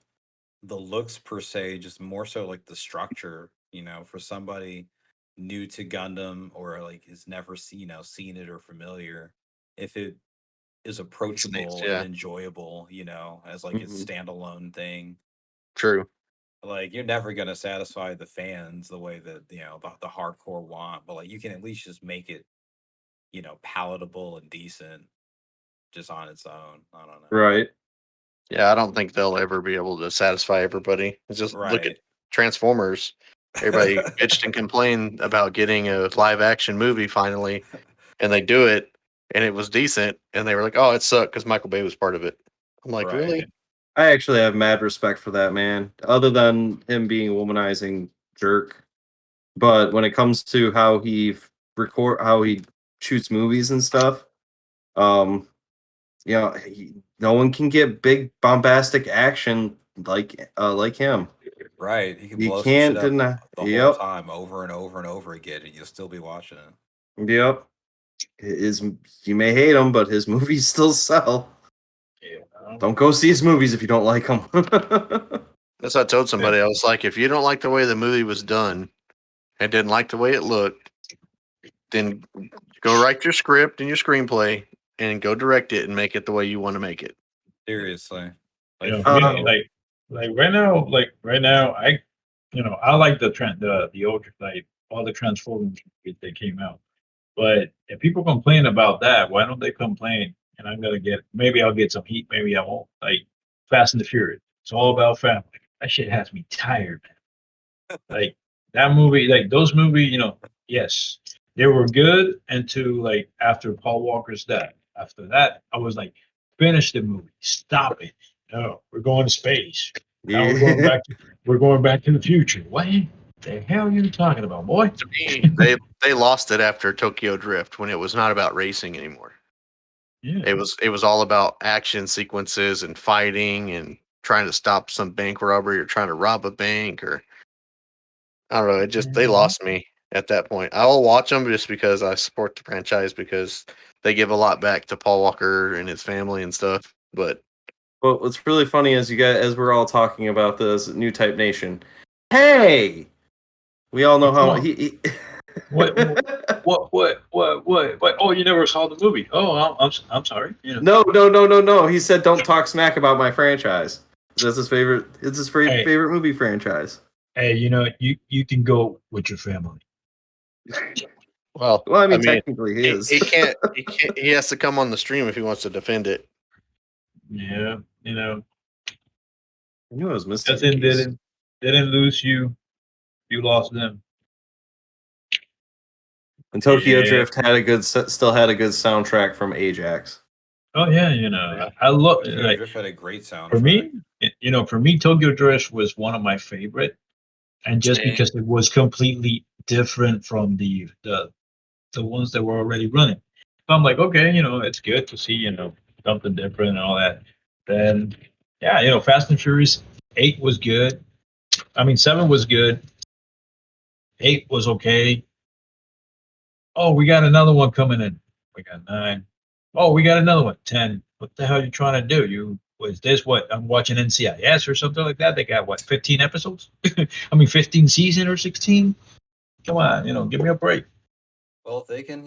the looks per se, just more so like the structure, for somebody new to Gundam or like has never seen it or familiar. If it is approachable yeah. and enjoyable, as like a standalone thing. True. Like you're never gonna satisfy the fans the way that the hardcore want, but like you can at least just make it, palatable and decent just on its own. I don't know. Right. Yeah, I don't think they'll ever be able to satisfy everybody. It's just look at Transformers. Everybody bitched and complained about getting a live action movie finally, and they do it, and it was decent, and they were like, "Oh, it sucked because Michael Bay was part of it." I'm like, really? I actually have mad respect for that man, other than him being a womanizing jerk. But when it comes to how he shoots movies and stuff, no one can get big bombastic action like him. Right. He can You blow some shit can't up deny. the whole time over and over and over again, and you'll still be watching it. Yep. You may hate him, but his movies still sell. Yeah. Don't go see his movies if you don't like them. That's what I told somebody. I was like, if you don't like the way the movie was done and didn't like the way it looked, then go write your script and your screenplay and go direct it and make it the way you want to make it. Seriously. Like right now, I like the old, like all the Transformers that came out. But if people complain about that, why don't they complain? And I'm gonna maybe I'll get some heat, maybe I won't. Like Fast and the Furious. It's all about family. That shit has me tired, man. Like that movie, like those movies, yes, they were good until like after Paul Walker's death. After that, I was like, finish the movie. Stop it. No, we're going to space. Now we're going back to the future. What the hell are you talking about, boy? To me, they lost it after Tokyo Drift when it was not about racing anymore. Yeah. It was all about action sequences and fighting and trying to stop some bank robbery or trying to rob a bank or I don't know. It just they lost me at that point. I will watch them just because I support the franchise because they give a lot back to Paul Walker and his family and stuff. But Well, what's really funny is as we're all talking about this Newtype Nation. Hey, we all know how he What? Oh, you never saw the movie? Oh, I'm sorry. No. He said, "Don't talk smack about my franchise." That's his favorite. It's his favorite movie franchise. Hey, you can go with your family. well, I mean technically he is. He can't. He has to come on the stream if he wants to defend it. Yeah, I knew I was missing. Nothing didn't lose you. You lost them. And Tokyo Drift still had a good soundtrack from Ajax. Oh yeah, I love Tokyo Drift had a great soundtrack. For me, Tokyo Drift was one of my favorite, and just because it was completely different from the ones that were already running. So I'm like, okay, it's good to see something different and all that. Then yeah, Fast and Furious 8 was good. I mean 7 was good. 8 was okay. Oh, we got another one coming in. We got 9. Oh, we got another one. 10. What the hell are you trying to do? Was this what I'm watching NCIS or something like that? They got what, 15 episodes? 15 season or 16? Come on, give me a break. Well, if they can,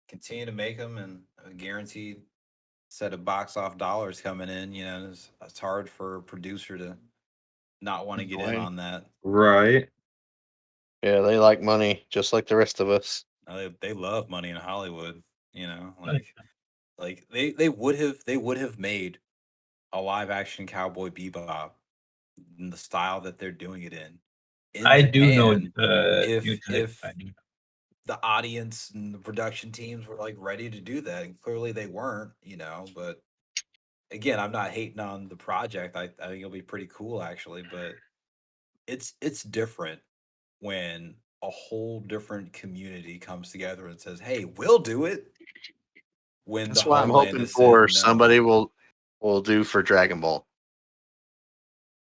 continue to make them and a guaranteed set of box off dollars coming in, it's hard for a producer to not want to get in on that. Right. Yeah, they like money just like the rest of us. They love money in Hollywood, like they would have made a live action Cowboy Bebop in the style that they're doing it in I do know if the audience and the production teams were like ready to do that, and clearly they weren't, but again, I'm not hating on the project. I think it'll be pretty cool actually, but it's different when a whole different community comes together and says, "Hey, we'll do it." When That's the what I'm homeland hoping has for. said no. Somebody will do for Dragon Ball.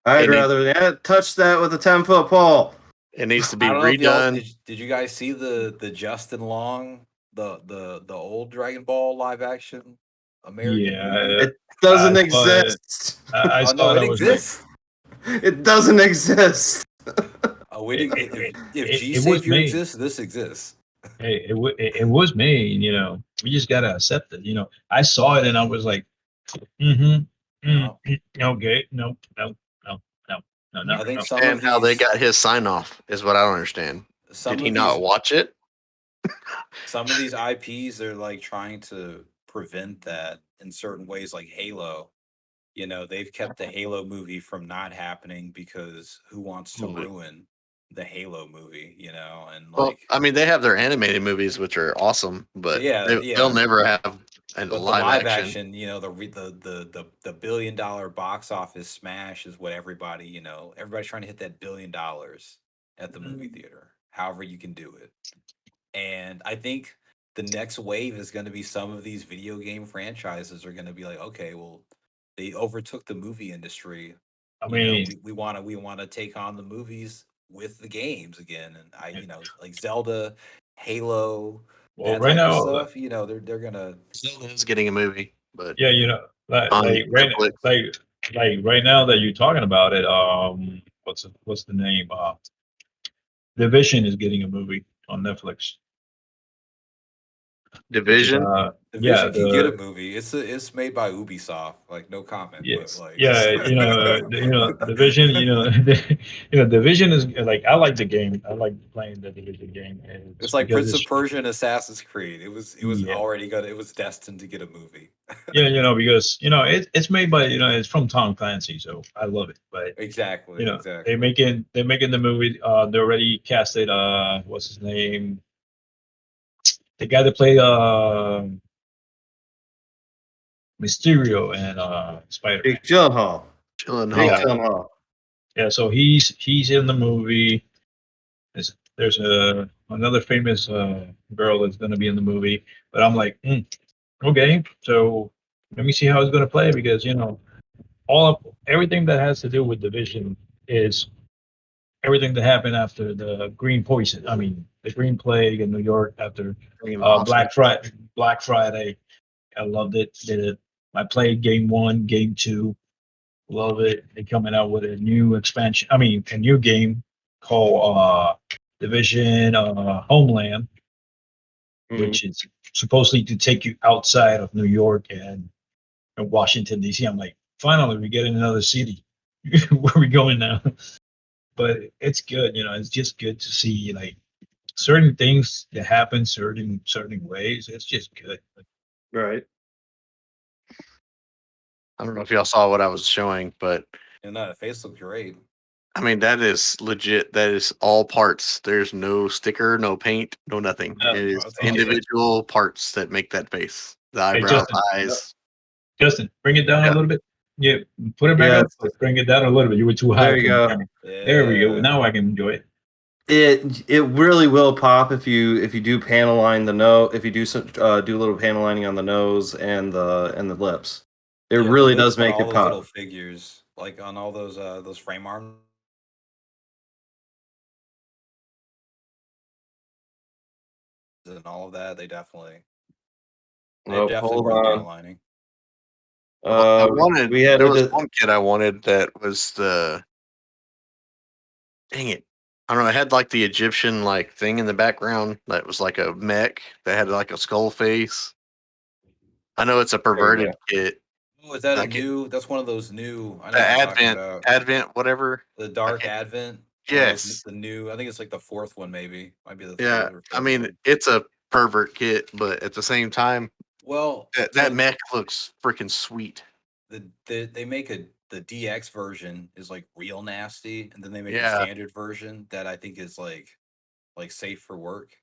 I'd rather touch that with a 10-foot pole. It needs to be I don't know if y'all- redone. Did you guys see the Justin Long, the old Dragon Ball live action American movie? It doesn't I exist. I Oh saw no, it. it exists. It doesn't exist. Oh, if G it was Savior made. exists, this exists. Hey, it was made. We just gotta accept it. I saw it and I was like, okay, no. I think some And of how they these, got his sign off is what I don't understand. Did he not watch it? some of these IPs, they're like trying to prevent that in certain ways, like Halo. They've kept the Halo movie from not happening because who wants to ruin the Halo movie, and Well, I mean, they have their animated movies, which are awesome, but they'll never have a but live action. The $1 billion box office smash is what everybody's trying to hit that $1 billion at the movie theater, however you can do it. And I think the next wave is going to be some of these video game franchises are going to be like, okay, well, they overtook the movie industry. I mean, we want to take on the movies with the games again, and like Zelda, Halo, well, that right type now, of stuff. They're gonna. Zelda's getting a movie, but yeah, like right now that you're talking about it, what's the name? Division is getting a movie on Netflix. Division. Division can get a the movie. It's made by Ubisoft. Like no comment, but yes, like yeah, Division, Division is like I like the game. I like playing the Division game. And it's it's like because Prince of it's Persia and Assassin's Creed. It was yeah, already got it was destined to get a movie. yeah, because it's made by it's from Tom Clancy, so I love it. But Exactly, exactly. they're making the movie. They already casted what's his name? The guy that played Mysterio and Spider Man. Jake Gyllenhaal. Chilling Jake Yeah, Gyllenhaal. yeah. So he's in the movie. There's another famous girl that's going to be in the movie, but I'm like, okay, so let me see how it's going to play because everything that has to do with Division is everything that happened after the Green Poison. I mean, the Green Plague in New York after Awesome. Black Friday. I loved it. Did it. I played game 1, game 2. Love it. They're coming out with a new expansion. I mean, a new game called Division Homeland, which is supposedly to take you outside of New York and Washington D.C. I'm like, finally, we get in another city. Where are we going now? But it's good. It's just good to see like certain things that happen certain ways. It's just good. Right. I don't know if y'all saw what I was showing, but And the face looked great. I mean that is legit. That is all parts. There's no sticker, no paint, no nothing. Uh, It is That's awesome. individual parts that make that face. The Hey, eyebrows, eyes. Justin, bring it down Yeah. a little bit. Yeah, put it back Yeah, up. Bring it down a little bit. You were too high. there you for the go. camera. There we go. Yeah. Now I can enjoy it. It really will pop if you do panel line the nose, if you do some do a little panel lining on the nose and the lips. It Yeah, really the lips does on make all it those pop. little figures, like on all those frame arms and all of that. They definitely Oh, hold worth on. panel lining. I wanted. We had There to was do- one kit I wanted that was the. Dang it! I don't know. It had like the Egyptian like thing in the background that was like a mech that had like a skull face. I know it's a There you perverted kit. Oh, is that a I can't- new? That's one of those new. I know The what you're talking Advent, about. whatever. The I Dark can't- Advent. One of those, Yes. the new. I think it's like the fourth one, maybe. Might be the Yeah. third or I fourth mean, one. it's a pervert kit, but at the same time, Well, that so mech looks freaking sweet. they make the DX version is like real nasty, and then they make a Yeah. standard version that I think is like safe for work.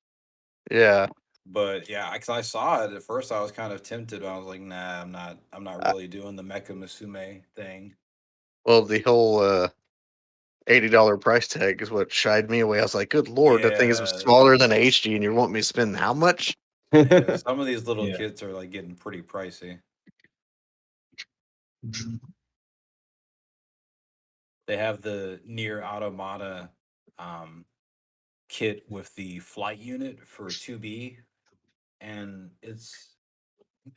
Yeah. But yeah, because I saw it at first, I was kind of tempted. I was like, nah, I'm not really doing the Mecha Musume thing. Well, the whole $80 price tag is what shied me away. I was like, good lord, that thing is Yeah. smaller than HD, and you want me to spend how much? Yeah, some of these little Yeah. kits are like getting pretty pricey. They have the Near Automata kit with the flight unit for 2B, and it's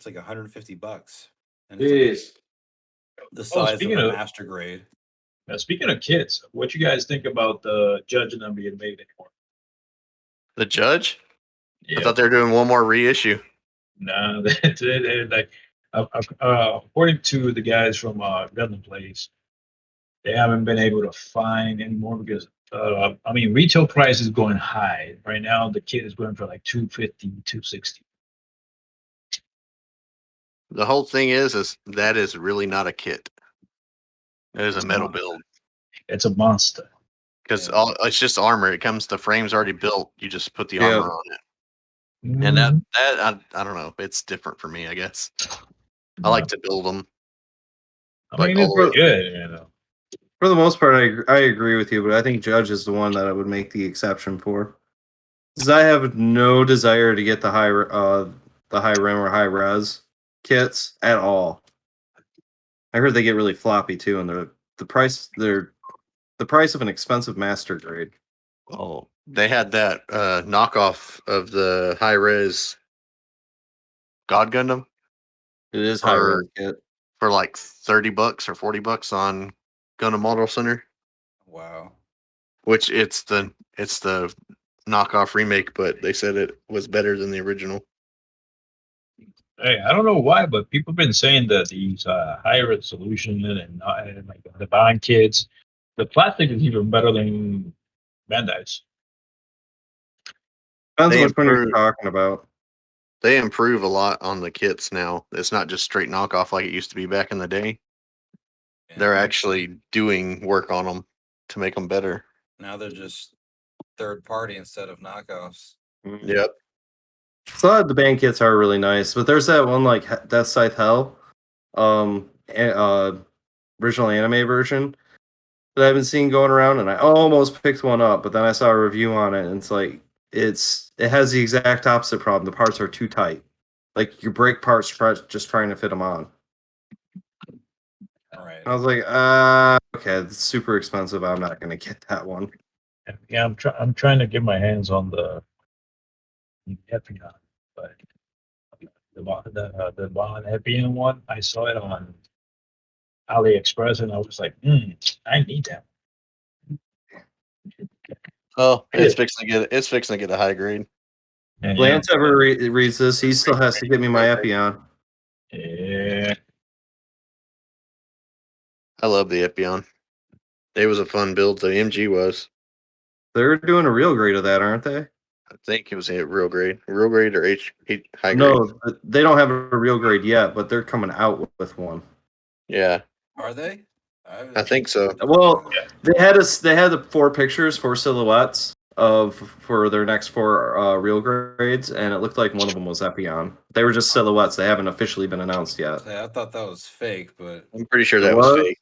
like $150, and it's like Jeez. the size of speaking a of master grade. speaking of kids, what you guys think about the judge not being made anymore? The Judge? I Yeah, thought they were doing one more reissue. nah, they're like, according to the guys from Gundam Plays, they haven't been able to find anymore because I mean retail price is going high right now. The kit is going for like 250, 260. The whole thing is that is really not a kit. It is a It's metal not. build It's a monster. because Yeah. it's just armor. It comes, the frame's already built. You just put the Yeah. armor on it, and that Mhm. I don't know. It's different for me, I guess. I No. like to build them. I Like mean, it's all good. For the most part, I agree with you, but I think Judge is the one that I would make the exception for. Because I have no desire to get the high rim or high res kits at all. I heard they get really floppy too, and they're the price of an expensive master grade. Oh, they had that knockoff of the high res God Gundam It is high for res kit. for like $30 or $40 on Gundam Model Center, Wow. which it's the knockoff remake, but they said it was better than the original. Hey, I don't know why, but people have been saying that these high resolution and like the Bond kits, the plastic is even better than Bandai's. Depends They on which one you're improve. talking about. They improve a lot on the kits now. It's not just straight knockoff like it used to be back in the day. They're actually doing work on them to make them better. Now they're just third party instead of knockoffs. Yep. So a lot of the band kits are really nice, but there's that one like Death Scythe Hell, original anime version that I've been seeing going around, and I almost picked one up, but then I saw a review on it, and it's like it has the exact opposite problem. The parts are too tight. Like you break parts just trying to fit them on. All right. I was like, okay, it's super expensive. I'm not gonna get that one. Yeah, I'm trying to get my hands on the Epion, but the Bond Epion one, I saw it on AliExpress, and I was like, I need that. Oh, it's fixing to get a high grade. And, Lance ever reads this, he still has to get me my Epion. yeah, I love the Epion. It was a fun build. The MG was. They're doing a real grade of that, aren't they? I think it was a real grade or high grade. No, they don't have a real grade yet, but they're coming out with one. Yeah, Are they? I think so. Well, they had the 4 pictures, 4 silhouettes for their next 4 real grades, and it looked like one of them was Epion. They were just silhouettes. They haven't officially been announced yet. I thought that was fake, but I'm pretty sure that was fake.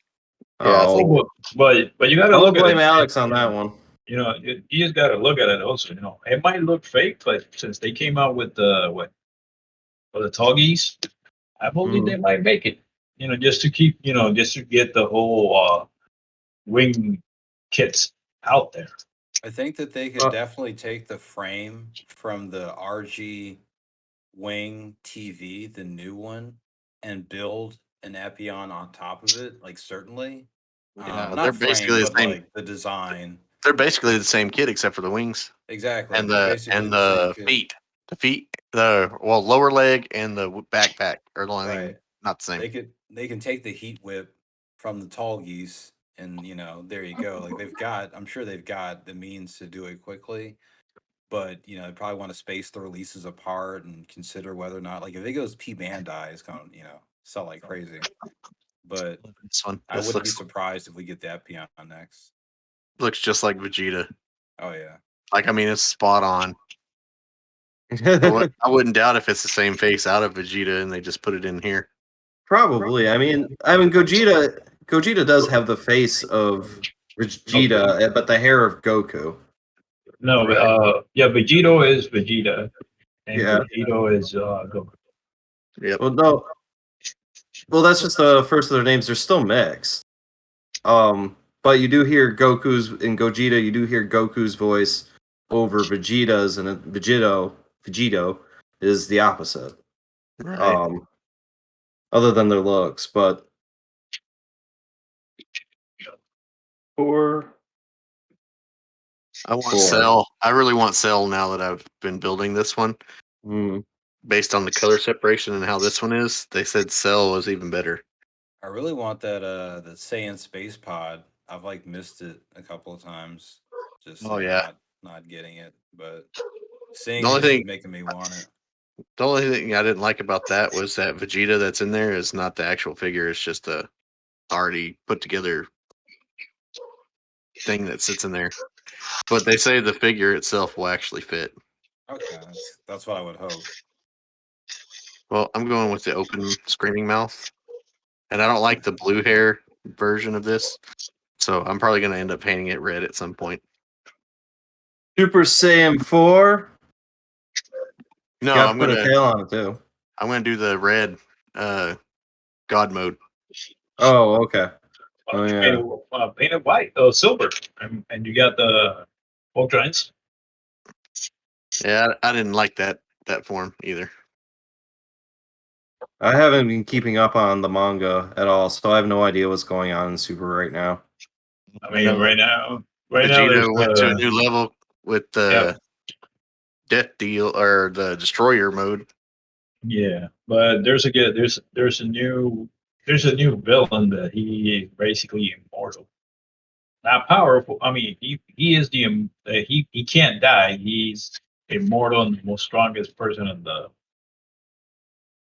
Yeah, I think. Oh, but you got to I'll look at blame it. Alex on that one. You know, you just got to look at it also. You know, it might look fake, but since they came out with the Toggies, I believe they might make it. You know, just to get the whole wing kits out there. I think that they could definitely take the frame from the RG Wing TV, the new one, and build an Epion on top of it. Like certainly, Yeah, not they're frame, basically the but same. like the design. They're basically the same kit except for the wings Exactly, and they're the basically the same kit. feet. The feet, lower leg and the backpack are the only thing Right. not the same. They can take the heat whip from the tall geese, and there you go. Like I'm sure they've got the means to do it quickly, but they probably want to space the releases apart and consider whether or not, like, if it goes P Bandai, it's gonna sell like crazy. But This one, I wouldn't be surprised if we get that Epion next. looks just like Vegeta. Oh yeah. Like, I mean, it's spot on. I wouldn't doubt if it's the same face out of Vegeta and they just put it in here. Probably. I mean, Gogeta does have the face of Vegeta, but the hair of Goku. No, Vegito is Vegeta, and Yeah. Vegito is Goku. Yep. Well, no. Well, that's just the first of their names. They're still mixed. But you do hear Gogeta. You do hear Goku's voice over Vegeta's, and Vegito is the opposite. Right. Other than their looks, but I want Cell. I really want Cell now that I've been building this one. Based on the color separation and how this one is, they said Cell was even better. I really want that the Saiyan space pod. I've missed it a couple of times. Just not getting it, but seeing it is making me want it. The only thing I didn't like about that was that Vegeta that's in there is not the actual figure. It's just a already put together thing that sits in there. But they say the figure itself will actually fit. Okay, that's what I would hope. Well, I'm going with the open screaming mouth. And I don't like the blue hair version of this. So I'm probably going to end up painting it red at some point. Super Saiyan 4. No, I'm going to put a tail on it too. I'm going to do the red God mode. Oh, okay. Oh, yeah. Painted white, silver, and you got the Ultrons. Yeah, I didn't like that form either. I haven't been keeping up on the manga at all, so I have no idea what's going on in Super right now. I mean, right now, Vegeta went to a new level with the Death Deal or the Destroyer mode. Yeah, but there's a new villain that he is basically immortal. Not powerful. I mean, he is he can't die. He's immortal and the most strongest person in the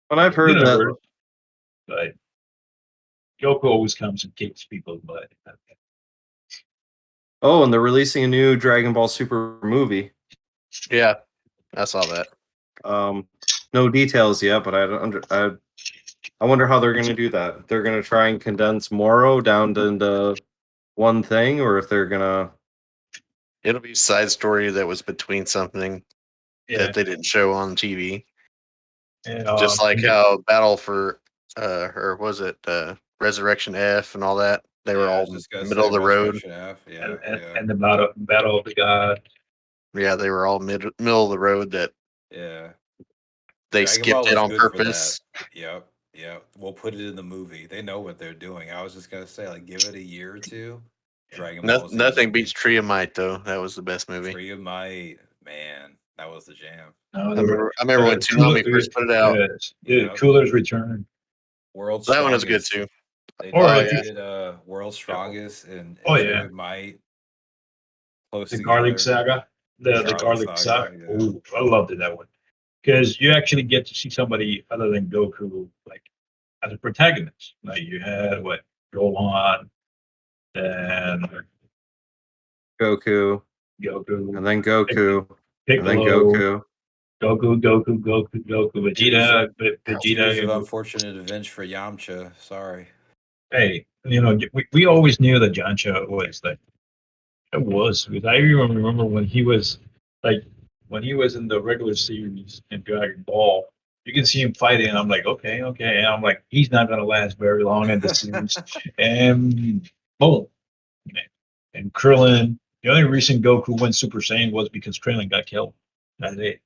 But I've heard that. universe. But Goku always comes and kicks people's butt. Oh, and they're releasing a new Dragon Ball Super movie. Yeah, I saw that. No details yet, but I wonder how they're going to do that. They're going to try and condense Moro down into one thing, or if they're going to. It'll be a side story that was between something Yeah, that they didn't show on TV. and, Just like and how Battle for or was it Resurrection F and all that? They were Yeah, I all was just gonna middle say of the road. Resurrection F. Yeah, and, yeah, and the battle of the god. Yeah, they were all middle of the road that yeah. they Dragon skipped Ball it was on good for purpose. that. Yep, yep. We'll put it in the movie. They know what they're doing. I was just gonna say, like, give it a year or two. Dragon Ball Z Nothing movie. beats Tree of Might though. That was the best movie. Tree of Might, man, that was the jam. No, I remember when Toonami first put it out. Yep. Cooler's Return. World's That one was good Strongest. too. They Or if you- did World's Strongest and Oh, Tree yeah. of Might close The together. Garlic Saga. The Garlic Garlic Saga, Saga. yeah. Ooh, I loved it, that one. Because you actually get to see somebody other than Goku, like, as a protagonist. Like, you had, Gohan, and Goku, Goku, and then Goku, and then Piccolo, Goku. Goku, Vegeta, Tears of Vegeta. unfortunate events for Yamcha. Sorry. Hey, we always knew that Jancha was like, it was. Because I even remember when he was in the regular series in Dragon Ball, you can see him fighting, and I'm like, okay. And I'm like, he's not gonna last very long in the series. And boom. And Krillin, the only reason Goku went Super Saiyan was because Krillin got killed. That's it.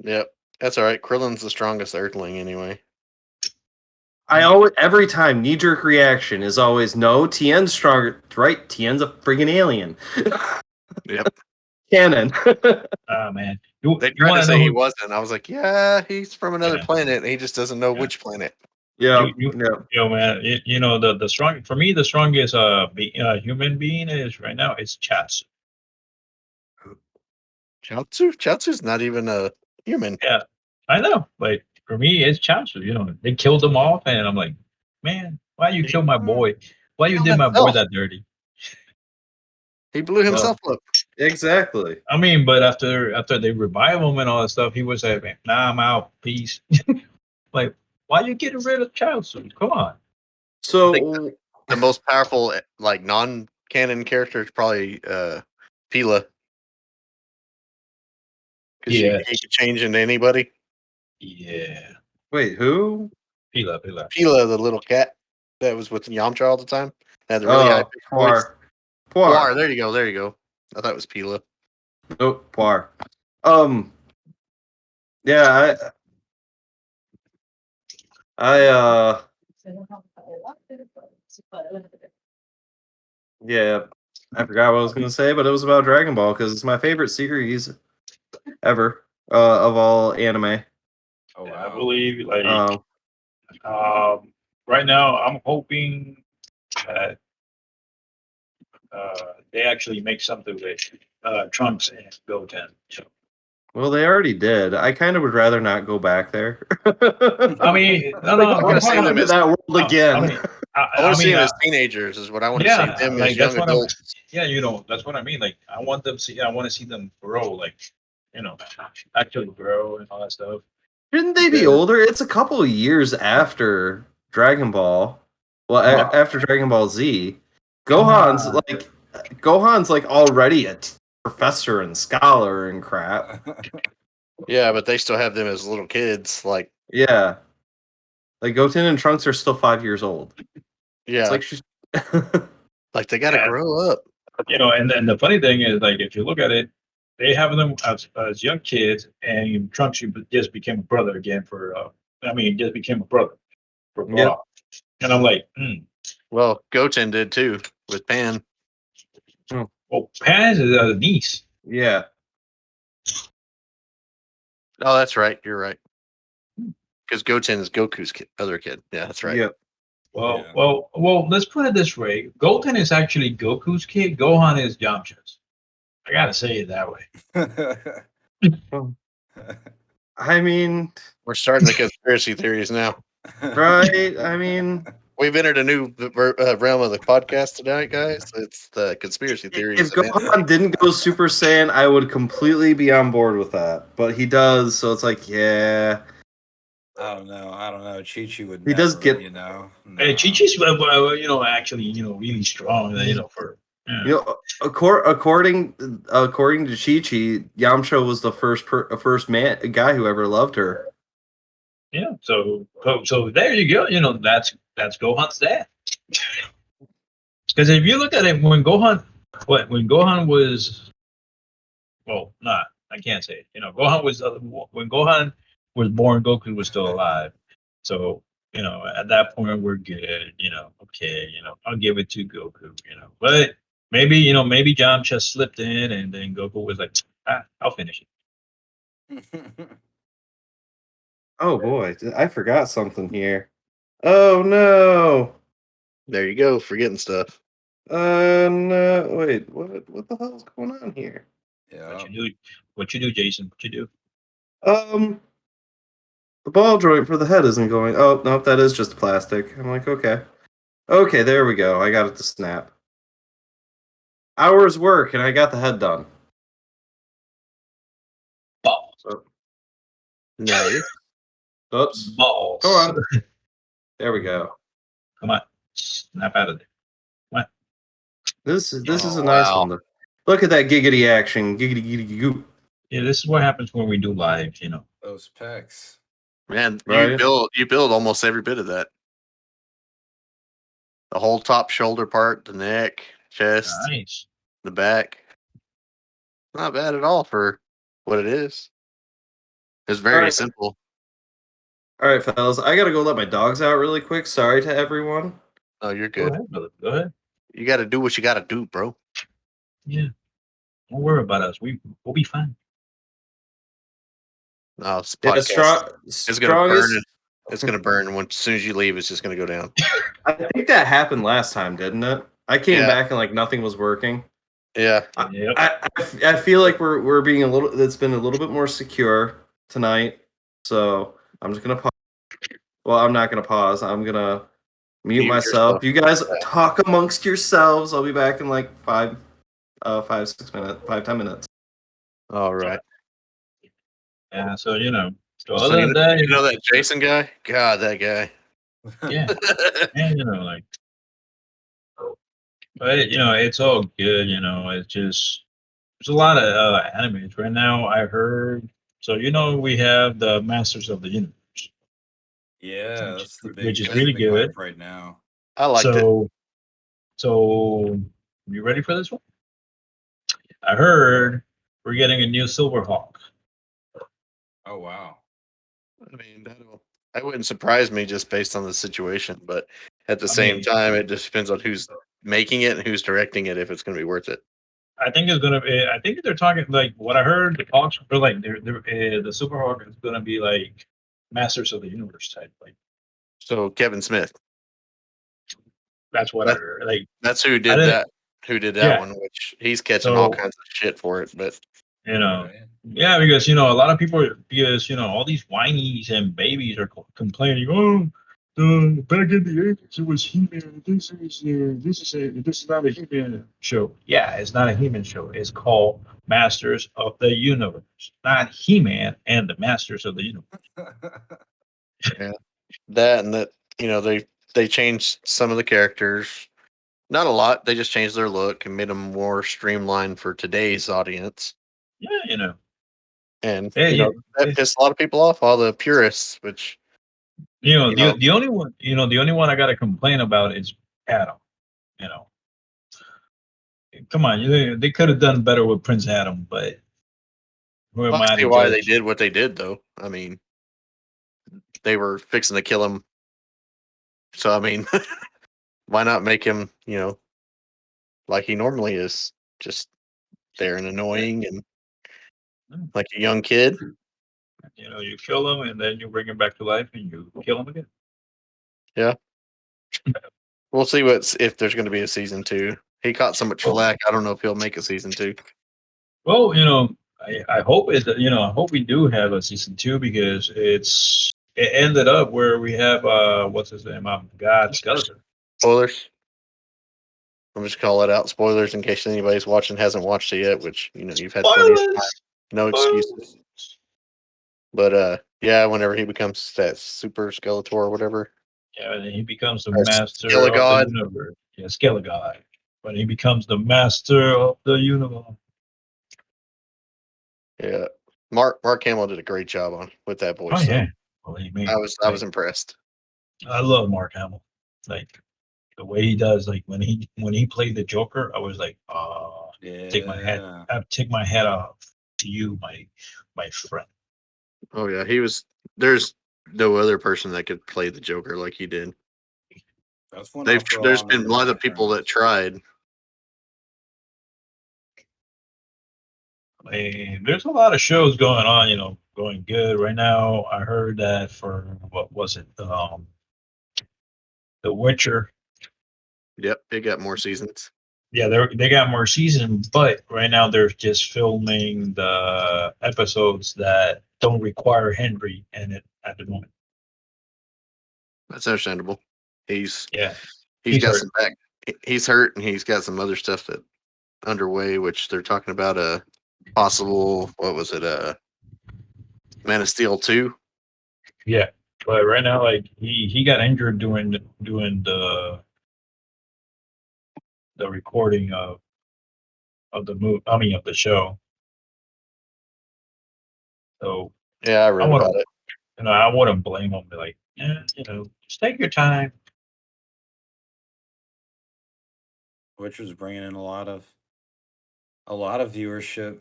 Yep, that's all right. Krillin's the strongest Earthling anyway. I always every time knee jerk reaction is always no. Tien's stronger, right? Tien's a friggin' alien. Yep. Canon. Ah, man. They You tried to want to say know he who, wasn't. I was like, yeah, he's from another Yeah. planet. And he just doesn't know Yeah. which planet. Yeah, you, yeah. man, the strong for me, the strongest human being is right now is Chatsu. Chaozu? Chaozu's not even a human. Yeah, I know. Like for me, it's Chaozu. They killed him off, and I'm like, man, why you kill my boy? Why you Killed did my boy himself. that dirty? He blew himself up. Exactly. I mean, but after they revive him and all that stuff, he was like, nah, I'm out, peace. Like, why you getting rid of Chaozu? Come on. So The most powerful, like non-canon character is probably Pila. Because Yeah. he could change into anybody. Yeah, wait, who? Pila. Pila, the little cat that was with Yamcha all the time. Had the really high pitched voice. Poir. There you go. I thought it was Pila. Nope, Poir. Yeah, yeah, I forgot what I was gonna say, but it was about Dragon Ball because it's my favorite series ever of all anime. Oh I wow. believe Um, right now I'm hoping that they actually make something with Trunks and Goten. So, well, they already did. I kind of would rather not go back there. I mean, no, Like, no, I wanna want see to them into as- that world again. I mean, I want to see them as teenagers. Is what I want to yeah, see them like as young that's what adults. that's what I mean. Like I want to see them grow, like actually grow and all that stuff. Shouldn't they be Yeah. older? It's a couple of years after Dragon Ball. Well, after Dragon Ball Z, Gohan's like already a professor and scholar and crap. Yeah, but they still have them as little kids. Like, Yeah, like Goten and Trunks are still 5 years old. yeah, It's like she's like they got to Yeah. grow up. And then the funny thing is, like, if you look at it, they have them as young kids, and Trunks just became a brother again just became a brother for Brock. Yep. And I'm like, Well, Goten did too with Pan. well, Paz is a niece. yeah. Oh, that's right. You're right. Because Goten is Goku's other kid. Yeah, that's right. Yep. Well, Yeah. well. Let's put it this way: Goten is actually Goku's kid. Gohan is Yamcha's. I gotta say it that way. I mean, We're starting the conspiracy theories now. right? I mean, We've entered a new realm of the podcast tonight, guys. It's the conspiracy theories. if Gohan didn't go Super Saiyan, I would completely be on board with that. But he does, so it's like, yeah. I don't know. Chi-Chi would He never, does get- you know. Hey, No. Chi-Chi's, actually, really strong. For You know, according to Chi-Chi, Yamcha was the first guy who ever loved her. yeah. So there you go. That's Gohan's dad. Because if you look at it, when Gohan was, well, not, I can't say it. Gohan was when Gohan was born, Goku was still alive. So at that point we're good. Okay. I'll give it to Goku. But maybe Yamcha slipped in, and then Goku was like, I'll finish it. Oh boy, I forgot something here. Oh no. There you go, forgetting stuff. No. Wait, what the hell's going on here? Yeah. What you do, Jason? What you do? The ball joint for the head isn't going. Oh, nope, that is just plastic. I'm like, okay. Okay, there we go. I got it to snap. Hours work, and I got the head done. Balls. Nice. Oops. Balls. Go on. There we go. Come on. Snap out of there. This is Oh, a nice wow. one. Look at that giggity action. Giggity giggity goop. Yeah, this is what happens when we do live, Those pecs. Man, Right. you build almost every bit of that. The whole top shoulder part, the neck, chest, Nice. the back. Not bad at all for what it is. It's very Alright. simple. All right, fellas. I gotta go let my dogs out really quick. Sorry to everyone. Oh, you're Go good. ahead, brother. Go ahead. You got to do what you got to do, bro. Yeah. Don't worry about us. We'll be fine. No, this Yeah, podcast is going to burn. strongest. It's going to burn when as soon as you leave. It's just going to go down. I think that happened last time, didn't it? I came Yeah. back and like nothing was working. Yeah. Yep. I feel like we're being a little. It's been a little bit more secure tonight. So I'm just gonna pause. Well, I'm not gonna pause. I'm gonna mute Mute myself. yourself. You guys talk amongst yourselves. I'll be back in like 5, 6 minutes, 5-10 minutes. All right. Yeah. So So So other than that, you know that Jason guy? God, that guy. yeah, and like, but it's all good. It's just there's a lot of animes right now. I heard. So we have the Masters of the Universe, Yeah, that's the big. which is that's the really big good. hype right now. I liked it. So you ready for this one? I heard we're getting a new Silverhawk. Oh wow. I mean, that wouldn't surprise me just based on the situation, but at the same time, it just depends on who's making it and who's directing it if it's going to be worth it. I think it's gonna be. I think they're talking like what I heard. The talks are like the Silverhawk is gonna be like Masters of the Universe type. Like So Kevin Smith, that's what I heard. Like that's who did didn't- that. Who did that Yeah. one? Which he's catching all So- kinds of shit for it, but Right. yeah, because a lot of people all these whinies and babies are complaining. Oh, back in the 80s it was He-Man. This is not a He-Man show. Yeah, it's not a He-Man show. It's called Masters of the Universe, not He-Man and the Masters of the Universe. that and that they changed some of the characters. Not a lot. They just changed their look and made them more streamlined for today's audience. Yeah, And Hey, that pissed a lot of people off, all the purists, which the only one the only one I got to complain about is Adam. Come on, they could have done better with Prince Adam, but who am I I see to why they judge? did what they did, though. I mean, they were fixing to kill him. So, I mean, why not make him, like he normally is, just there and annoying and like a young kid? You kill him and then you bring him back to life and you kill him again. We'll see if there's going to be a season 2. He caught so much flack. I don't know if he'll make a season 2. Well, I hope I hope we do have a season 2 because it ended up where we have what's his name? God Skeleton. Spoilers. I'm just call it out. Spoilers in case anybody's watching hasn't watched it yet, which you've had plenty of time. Spoilers! No excuses. But yeah, whenever he becomes that super Skeletor or whatever. Yeah, and then he becomes the Or master of Skelegod. the universe. Yeah, Skelegod. But he becomes the master of the universe. Yeah. Mark Hamill did a great job with that voice. Oh so yeah. Believe me. I was impressed. I love Mark Hamill. Like the way he does, like when he played the Joker, I was like, Yeah. take my hat off to you, my friend. Oh yeah, there's no other person that could play the Joker like he did. That's one. There's been a lot of people that tried. I mean, there's a lot of shows going on, going good right now. I heard that for what was it, The Witcher. Yep, they got more seasons. Yeah, they got more season, but right now they're just filming the episodes that don't require Henry in it at the moment. That's understandable. He's Yeah, got hurt. some back. He's hurt, and he's got some other stuff that underway, which they're talking about a possible what was it? Man of Steel 2. Yeah, but right now, like he got injured doing the recording of the movie. I mean, of the show. So Yeah, I read about it. I wouldn't blame him. Be like, just take your time. Witcher's bringing in a lot of viewership.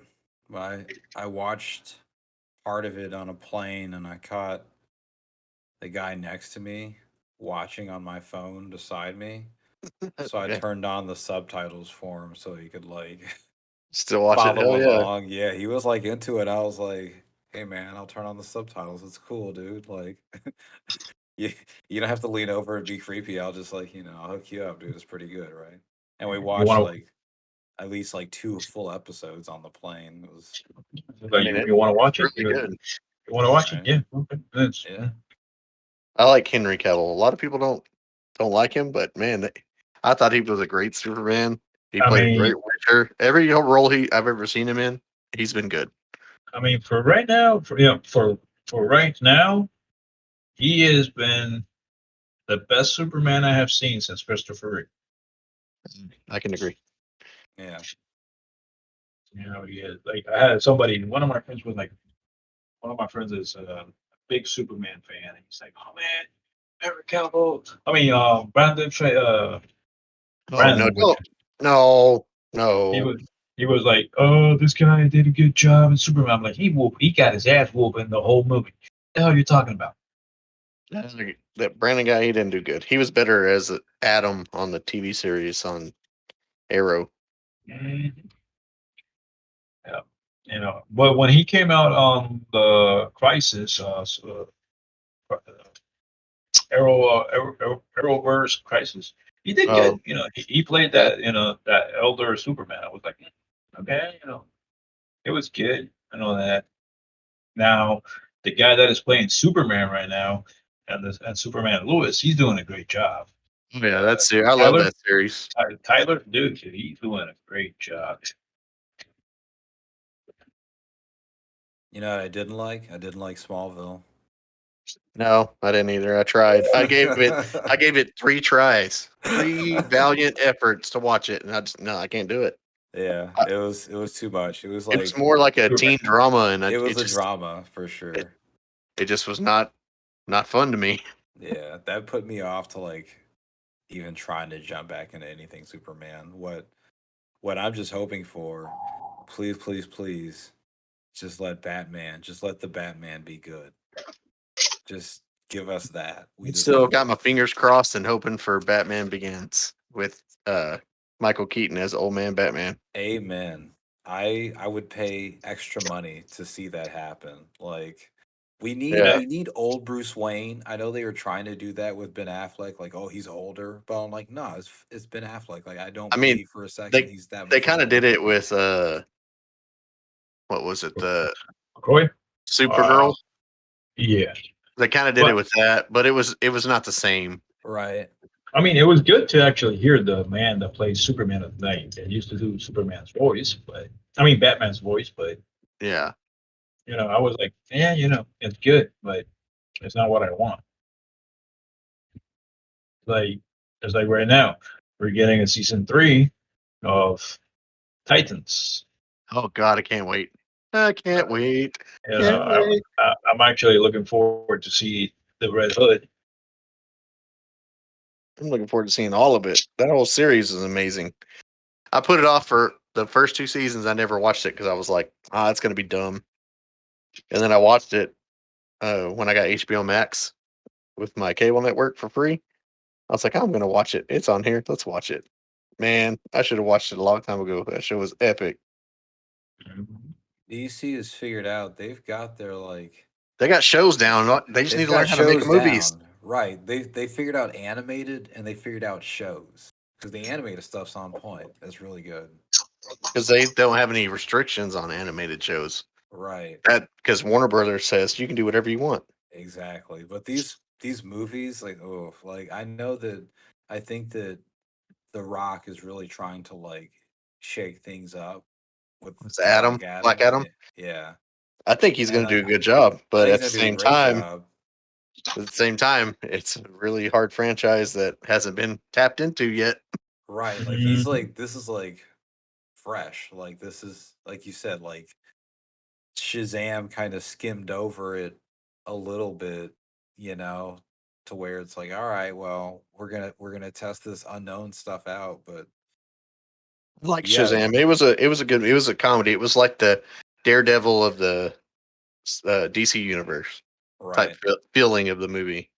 I watched part of it on a plane, and I caught the guy next to me watching on my phone beside me. So I Yeah. turned on the subtitles for him so he could Still watch it. follow Hell yeah. along. Yeah, he was into it. I was like, "Hey man, I'll turn on the subtitles. It's cool, dude. you you don't have to lean over and be creepy. I'll just I'll hook you up, dude. It's pretty good, right?" And we You watched want at least 2 full episodes on the plane. It was you want to watch it? Really good. You want to watch Right. it? Yeah. Okay. Yeah. I like Henry Cavill. A lot of people don't like him, but man, I thought he was a great Superman. He played a great Witcher. Every role I've ever seen him in, he's been good. I mean, for right now, for right now, he has been the best Superman I have seen since Christopher Reeve. I can agree. Yeah. He is. Like I had somebody. One of my friends is a big Superman fan, and he's like, "Oh man, Maverik Cavill." I mean, Brandon. Brandon. No. He was like, "Oh, this guy did a good job in Superman." I'm like, he got his ass whooped in the whole movie. What the hell are you talking about? That Brandon guy, he didn't do good. He was better as Adam on the TV series on Arrow. Yeah, but when he came out on the Crisis, Arrowverse Crisis, he did good. He played that that elder Superman. I was like, okay, it was good. I know that. Now the guy that is playing Superman right now, and Superman Lewis, he's doing a great job. Yeah, I love that series. Tyler, dude, he's doing a great job. You know what I didn't like? I didn't like Smallville. No, I didn't either. I tried. I gave it 3 tries, 3 valiant efforts to watch it, and I can't do it. Yeah, it was too much. It was It was more like a teen drama, and it was a drama for sure. It just was not fun to me. Yeah, that put me off to even trying to jump back into anything Superman. What I'm just hoping for, please, just let the Batman be good. Just give us that. We still got my fingers crossed and hoping for Batman Begins with Michael Keaton as Old Man Batman. Amen. I would pay extra money to see that happen. Yeah. we need old Bruce Wayne. I know they were trying to do that with Ben Affleck, like, oh, he's older, but I'm like, no, it's Ben Affleck. Like, I don't I mean, believe for a second he's that They much kind of did older. it with what was it, the Croy? Supergirl? Yeah. They kind of did it But with that, but it was not the same. Right. I mean, it was good to actually hear the man that plays Superman at night. They used to do Superman's voice, but I mean Batman's voice, but Yeah. I was like, yeah, it's good, but it's not what I want. Like it's like right now, we're getting a season 3 of Titans. Oh God, I can't wait. I can't wait. You Can't know, wait. I'm actually looking forward to see the Red Hood. I'm looking forward to seeing all of it. That whole series is amazing. I put it off for the first 2 seasons. I never watched it because I was like, it's gonna be dumb. And then I watched it when I got HBO Max with my cable network for free. I was like, I'm gonna watch it. It's on here. Let's watch it. Man, I should have watched it a long time ago. That show was epic. DC has figured out they've got their They got shows down. They just they've need to got learn how to make shows movies. down. Right. They figured out animated and they figured out shows. Because the animated stuff's on point. That's really good. Because they don't have any restrictions on animated shows. Right. That because Warner Brothers says you can do whatever you want. Exactly. But these movies, I think that The Rock is really trying to shake things up with It's Adam, Black Adam. Yeah. I think he's And going to do a good job, I but think at he's the gonna do a same great time, job. it's a really hard franchise that hasn't been tapped into yet. Right. This is fresh. Like this is like you said, like Shazam kind of skimmed over it a little bit, to where it's like, all right, well, we're gonna test this unknown stuff out, but Like yeah, Shazam, it was a comedy. It was like the Daredevil of the DC universe type right. feeling of the movie.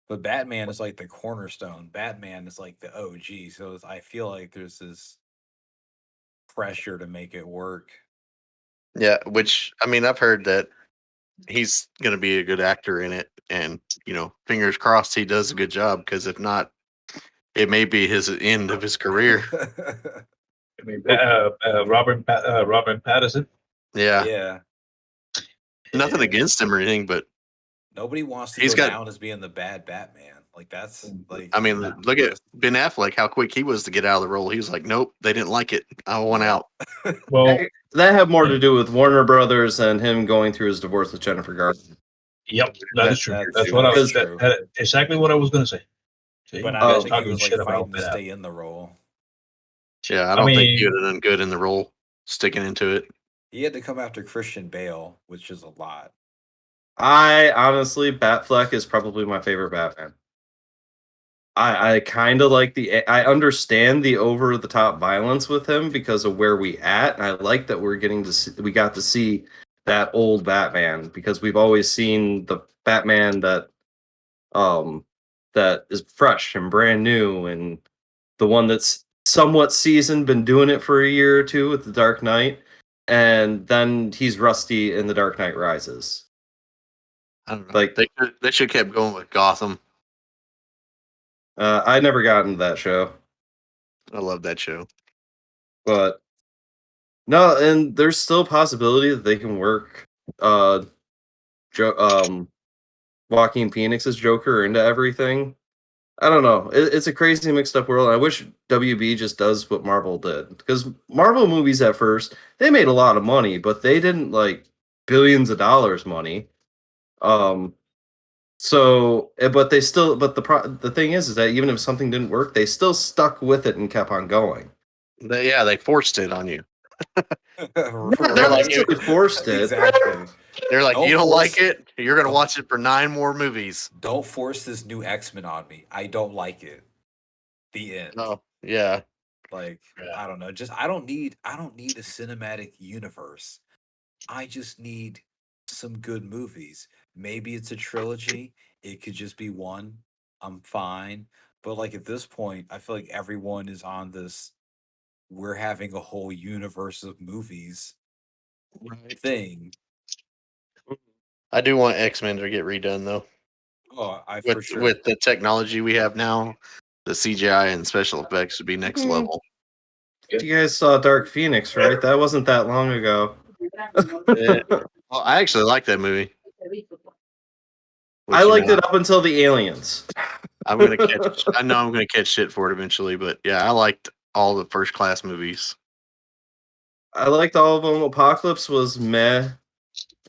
But Batman is like the cornerstone. Batman is like the OG. So I feel like there's this pressure to make it work. Yeah, which I mean, I've heard that he's going to be a good actor in it, and fingers crossed he does a good job. Because if not, it may be his end of his career. I mean, Robert Pattinson. Yeah, Yeah. nothing And against him or anything, but nobody wants to he's go got. down as being the bad Batman. Like that's like I mean, look at Ben Affleck. How quick he was to get out of the role. He was like, "Nope, they didn't like it. I want out." Well, That had more to do with Warner Brothers and him going through his divorce with Jennifer Garner. yep, that is true. That's what true. exactly what I was going to say. See, But you I don't guys think he talking was shit about fighting to that. stay in the role. Yeah, I don't think he would have done good in the role, sticking into it. He had to come after Christian Bale, which is a lot. I honestly, Batfleck is probably my favorite Batman. I kind of like I understand the over the top violence with him because of where we at. And I like that we got to see that old Batman because we've always seen the Batman that is fresh and brand new and the one that's somewhat seasoned, been doing it for a year or two with the Dark Knight, and then he's rusty in the Dark Knight Rises. I don't know. Like They should have kept going with Gotham. I never got into that show. I love that show. But no, and there's still a possibility that they can work Joaquin Phoenix's Joker into everything. I don't know. It's a crazy mixed up world. I wish WB just does what Marvel did. Because Marvel movies at first, they made a lot of money, but they didn't like billions of dollars money. But the thing is that even if something didn't work, they still stuck with it and kept on going. They forced it on you. They're like they forced it. Exactly. They're like, you don't like it? You're gonna watch it for 9 more movies. Don't force this new X-Men on me. I don't like it. The end. Oh, yeah. Like, I don't know. I don't need a cinematic universe. I just need some good movies. Maybe it's a trilogy. It could just be one. I'm fine. But like at this point, I feel like everyone is on this we're having a whole universe of movies thing. I do want X-Men to get redone though. Oh, I for With sure. with the technology we have now, the CGI and special effects would be next level. You guys saw Dark Phoenix, right? That wasn't that long ago. Yeah. Well, I actually like that movie. Which, I you liked know, it up until the aliens. I'm gonna catch. I know I'm gonna catch shit for it eventually, but yeah, I liked all the First Class movies. I liked all of them. Apocalypse was meh.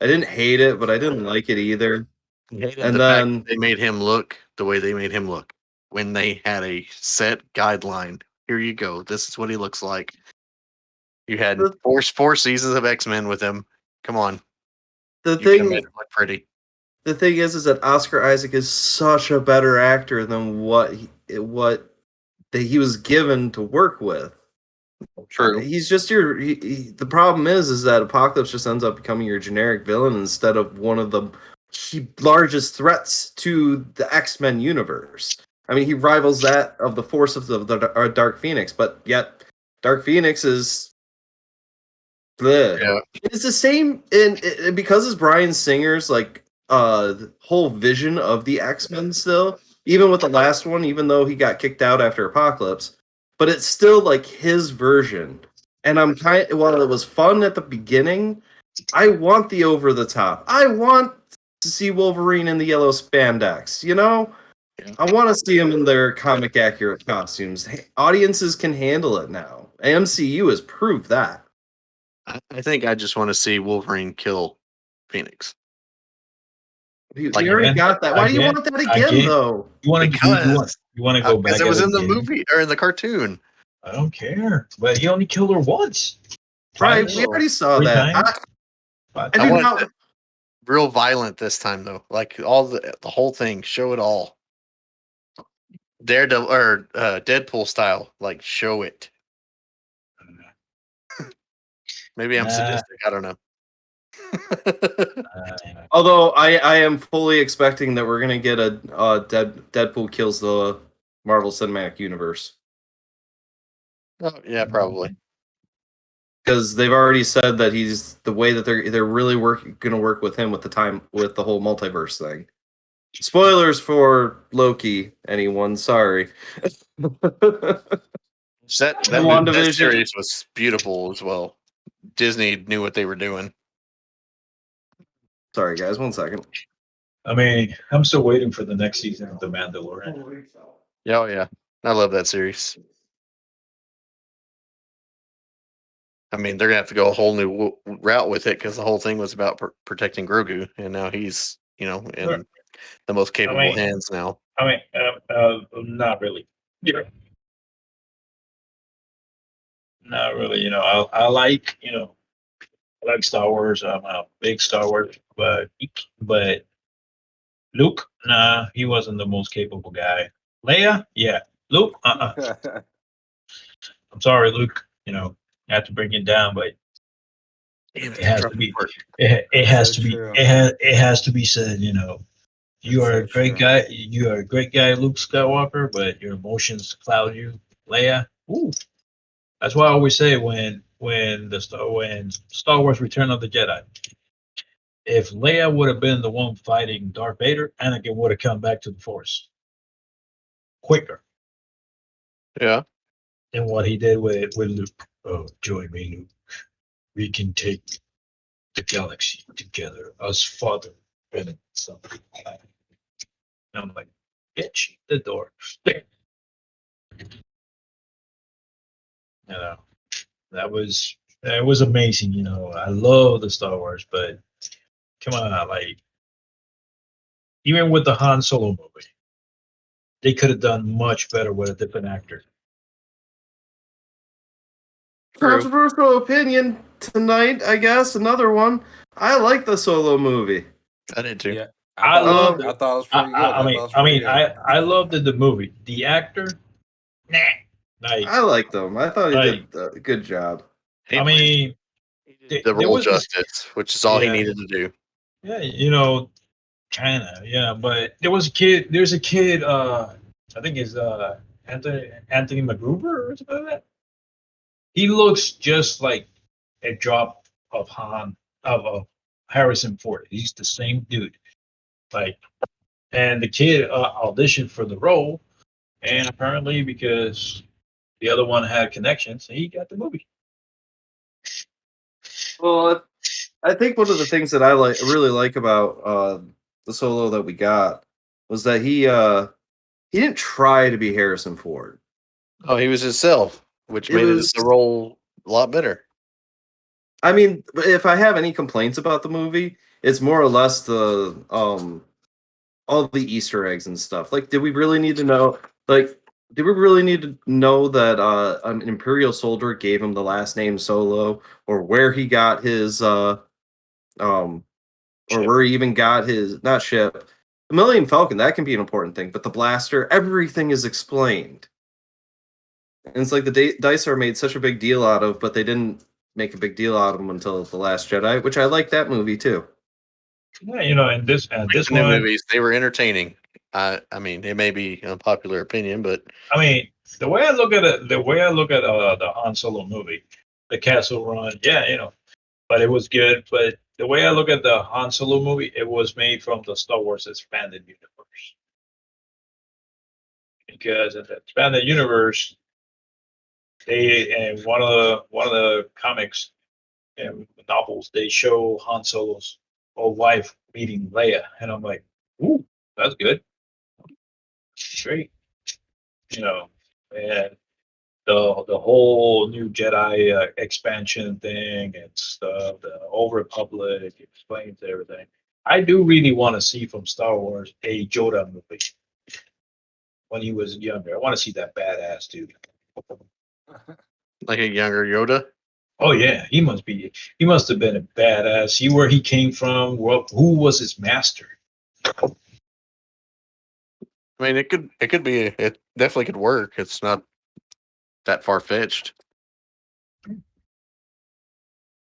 I didn't hate it, but I didn't like it either. Hated And the fact then that they made him look the way they made him look when they had a set guideline. Here you go. This is what he looks like. You had The- four seasons of X-Men with him. Come on, the you can make thing him look pretty. the thing is that Oscar Isaac is such a better actor than what he was given to work with. True. He's just the problem is that Apocalypse just ends up becoming your generic villain instead of one of the largest threats to the X-Men universe. I mean, he rivals that of the force of the Dark Phoenix, but yet Dark Phoenix is bleh. Yeah. It's the same and because it's Bryan Singer's the whole vision of the X-Men still, even with the last one, even though he got kicked out after Apocalypse, but it's still like his version. And while it was fun at the beginning, I want the over the top. I want to see Wolverine in the yellow spandex, you know? Yeah. I want to see him in their comic accurate costumes. Audiences can handle it now. MCU has proved that. I think I just want to see Wolverine kill Phoenix. We Like, already again, got that. Why do you again, want that again, again. though? You want to Because go back? because it was at in the again? movie or in the cartoon. I don't care. But he only killed her once. Right, Twice, we already saw 3 that. times. I I do want not. it real violent this time though. Like all the whole thing, show it all. Daredevil or Deadpool style, like show it. Maybe I'm Nah. sadistic. I don't know. Although I am fully expecting that we're gonna get a Deadpool kills the Marvel Cinematic Universe Oh, yeah, probably. because they've already said that he's the way that they're really gonna work with him with the whole multiverse thing. Spoilers for Loki, anyone? Sorry. That WandaVision. series was beautiful as well. Disney knew what they were doing. Sorry, guys. 1 second. I mean, I'm still waiting for the next season of The Mandalorian. Yeah, oh yeah, I love that series. I mean, they're gonna have to go a whole new route with it because the whole thing was about protecting Grogu, and now he's in the most capable hands now. I mean, not really. Yeah. Not really. I like I like Star Wars. I'm a big Star Wars, but Luke, nah, he wasn't the most capable guy. Leia, yeah. Luke, I'm sorry, Luke. I have to bring it down, but Damn it, it has Trump to be. work. It has So to be. true. It has to be said. You That's are so a great true. guy. You are a great guy, Luke Skywalker, but your emotions cloud you. Leia, ooh. That's why I always say when Star Wars Return of the Jedi, if Leia would have been the one fighting Darth Vader, Anakin would have come back to the Force quicker Yeah, than what he did with Luke. Oh, join me, Luke. We can take the galaxy together, us father and son. I'm like, bitch, the door. That was amazing. I love the Star Wars, but come on, like even with the Han Solo movie, they could have done much better with a different actor. true. Controversial opinion tonight, I guess. Another one. I like the Solo movie. I did too. Yeah, I love I thought it was pretty good. I loved the movie. The actor, nah. Like, I liked them. I thought he Like- did a good job. He I played mean, the there role was this- justice, which is all he Yeah. needed to do. yeah, kind of, yeah. But there's a kid. I think it's Anthony McGruber or something like that. He looks just like a drop of Harrison Ford. He's the same dude. Like, and the kid auditioned for the role, and apparently because the other one had connections, he got the movie. Well, I think one of the things that I really like about the Solo that we got was that he didn't try to be Harrison Ford. Oh, he was himself, which It made was- the role a lot better. I mean, if I have any complaints about the movie, it's more or less the all the Easter eggs and stuff. Like, did we really need to know? Like, did we really need to know that an Imperial soldier gave him the last name Solo, or where he got his or Ship. where he even got his not ship, the Millennium Falcon? That can be an important thing, but the blaster, everything is explained. And it's like the dice are made such a big deal out of, but they didn't make a big deal out of them until The Last Jedi, which I like that movie too. Yeah, you know, and this New one, movies, they were entertaining. I mean, it may be an unpopular opinion, but I mean, the way I look at it, the Han Solo movie, the Castle Run, yeah, you know, but it was good. But the way I look at the Han Solo movie, it was made from the Star Wars expanded universe. Because in the expanded universe, they and one of the comics and novels, they show Han Solo's old wife meeting Leia, and I'm like, ooh, that's good, great, you know, and the whole new Jedi expansion thing and stuff, the Old Republic explains everything. I do really want to see from Star Wars a Yoda movie when he was younger. I want to see that badass dude. like a younger Yoda. Oh yeah, he must have been a badass. See where he came from. Who was his master? I mean, it could be, it definitely could work. It's not that far fetched.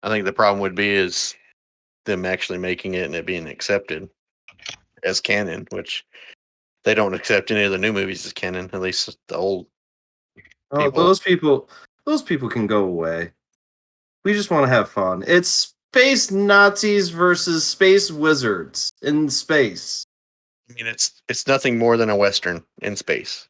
I think the problem would be is them actually making it and it being accepted as canon, which they don't accept any of the new movies as canon, at least the old. Oh, those people can go away. We just want to have fun. It's space Nazis versus space wizards in space. I mean, it's nothing more than a Western in space.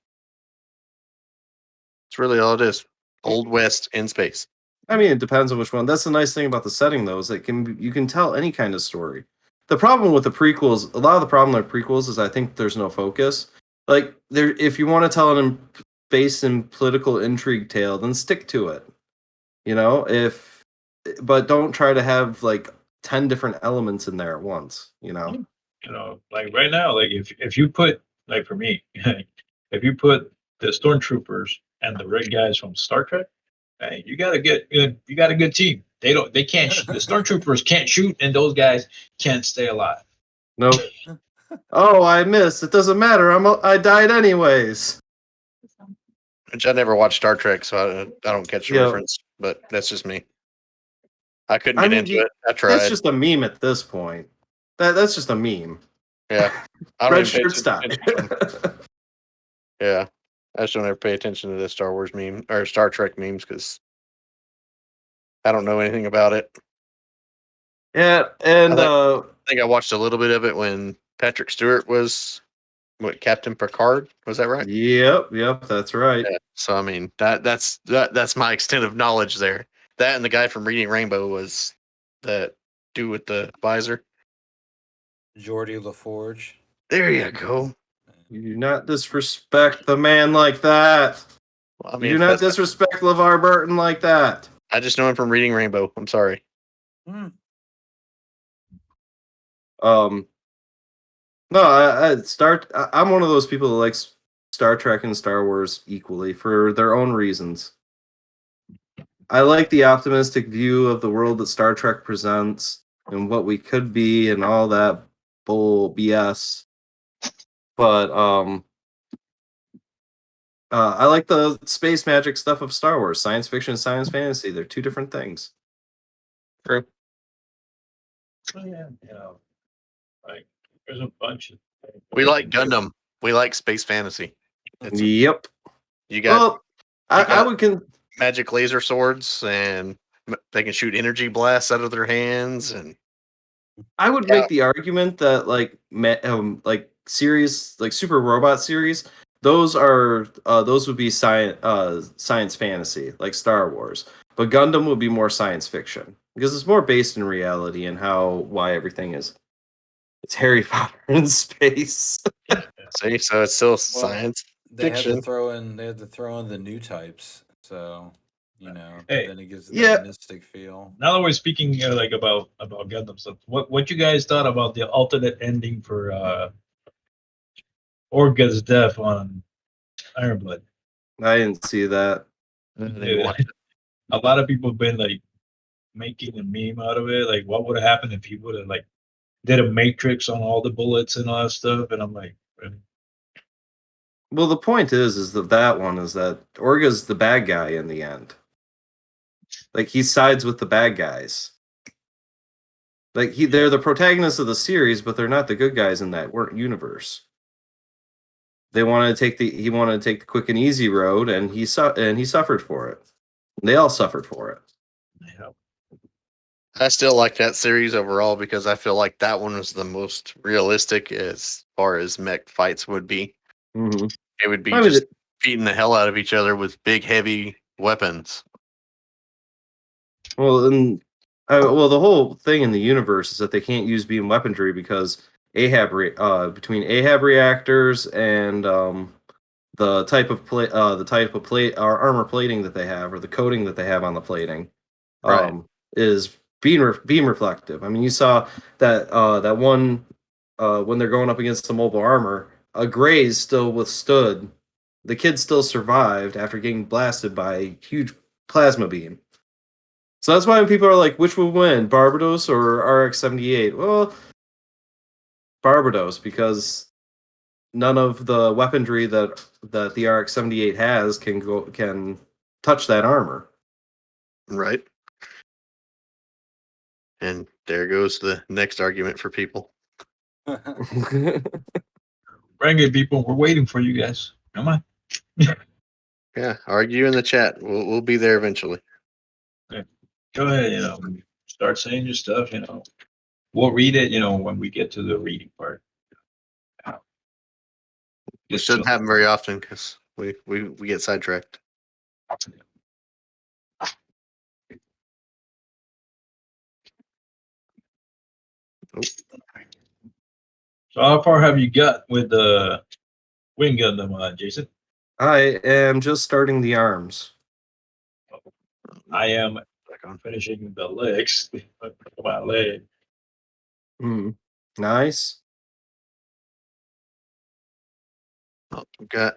It's really all it is. Old West in space. I mean, it depends on which one. That's the nice thing about the setting, though, is you can tell any kind of story. The problem with the prequels, a lot of the problem with prequels is I think there's no focus. Like, if you want to tell an space and political intrigue tale, then stick to it. You know, but don't try to have like 10 different elements in there at once. You know, You know, like right now, like if you put, like for me, if you put the stormtroopers and the red guys from Star Trek, hey, you got a good team. They can't the stormtroopers can't shoot, and those guys can't stay alive. no. Oh, I missed. It doesn't matter. I died anyways. Which I never watched Star Trek, so I don't catch the Yeah. reference. But that's just me. I couldn't I get mean, into it. I That's tried. just a meme at this point. That's just a meme. Yeah. I don't Red even pay shirts die. attention to them. Yeah. I just don't ever pay attention to the Star Wars meme or Star Trek memes because I don't know anything about it. Yeah, and I think I watched a little bit of it when Patrick Stewart was Captain Picard. Was that right? yep, that's right. Yeah. So I mean that's my extent of knowledge there. That and the guy from Reading Rainbow was that dude with the visor. Geordie LaForge. There you go. You do not disrespect the man like that. Well, I You mean, do not disrespect LeVar Burton like that. I just know him from Reading Rainbow. I'm sorry. Hmm. No, I'm one of those people that likes Star Trek and Star Wars equally for their own reasons. I like the optimistic view of the world that Star Trek presents and what we could be and all that bull BS. But I like the space magic stuff of Star Wars. Science fiction and science fantasy. They're two different things. True. Oh, yeah, you know, like there's a bunch of things. We like Gundam. We like space fantasy. Yep. You got Well, I would magic laser swords, and they can shoot energy blasts out of their hands, and I would Yeah. make the argument that like series like Super Robot series, those would be science fantasy like Star Wars, but Gundam would be more science fiction because it's more based in reality and why everything is. It's Harry Potter in space. See, so it's still science They had to fiction. throw in the new types, so Hey, then it gives it yeah. that mystic feel. now that we're speaking like about Gundam stuff, what you guys thought about the alternate ending for Orga's death on Ironblood? I didn't see that. I didn't Dude, watch it. a lot of people have been like making a meme out of it. Like, what would have happened if he would have like did a matrix on all the bullets and all that stuff? And I'm like, really? Well, the point is that one is that Orga's the bad guy in the end. Like he sides with the bad guys. Like they're the protagonists of the series, but they're not the good guys in that universe. He wanted to take the quick and easy road, and he suffered for it. They all suffered for it. Yeah. I still like that series overall because I feel like that one was the most realistic as far as mech fights would be. Mm-hmm. It would be I mean, just beating the hell out of each other with big, heavy weapons. well, the whole thing in the universe is that they can't use beam weaponry because between Ahab reactors and the type of plate or armor plating that they have, or the coating that they have on the plating, Right. is beam reflective. I mean, you saw that one when they're going up against the mobile armor, a Graze still withstood. The kid still survived after getting blasted by a huge plasma beam. So that's why when people are like, which will win, Barbados or RX-78? Well, Barbados, because none of the weaponry that the RX-78 has can touch that armor. Right. And there goes the next argument for people. Bring it, people. We're waiting for you guys. Come on. Yeah, argue in the chat. We'll be there eventually. Go ahead, start saying your stuff, We'll read it, when we get to the reading part. It shouldn't happen very often because we get sidetracked. So how far have you got with the Wing Gundam, Jason? I am just starting the arms. I am Back on. finishing the legs. My leg. Nice. Oh, got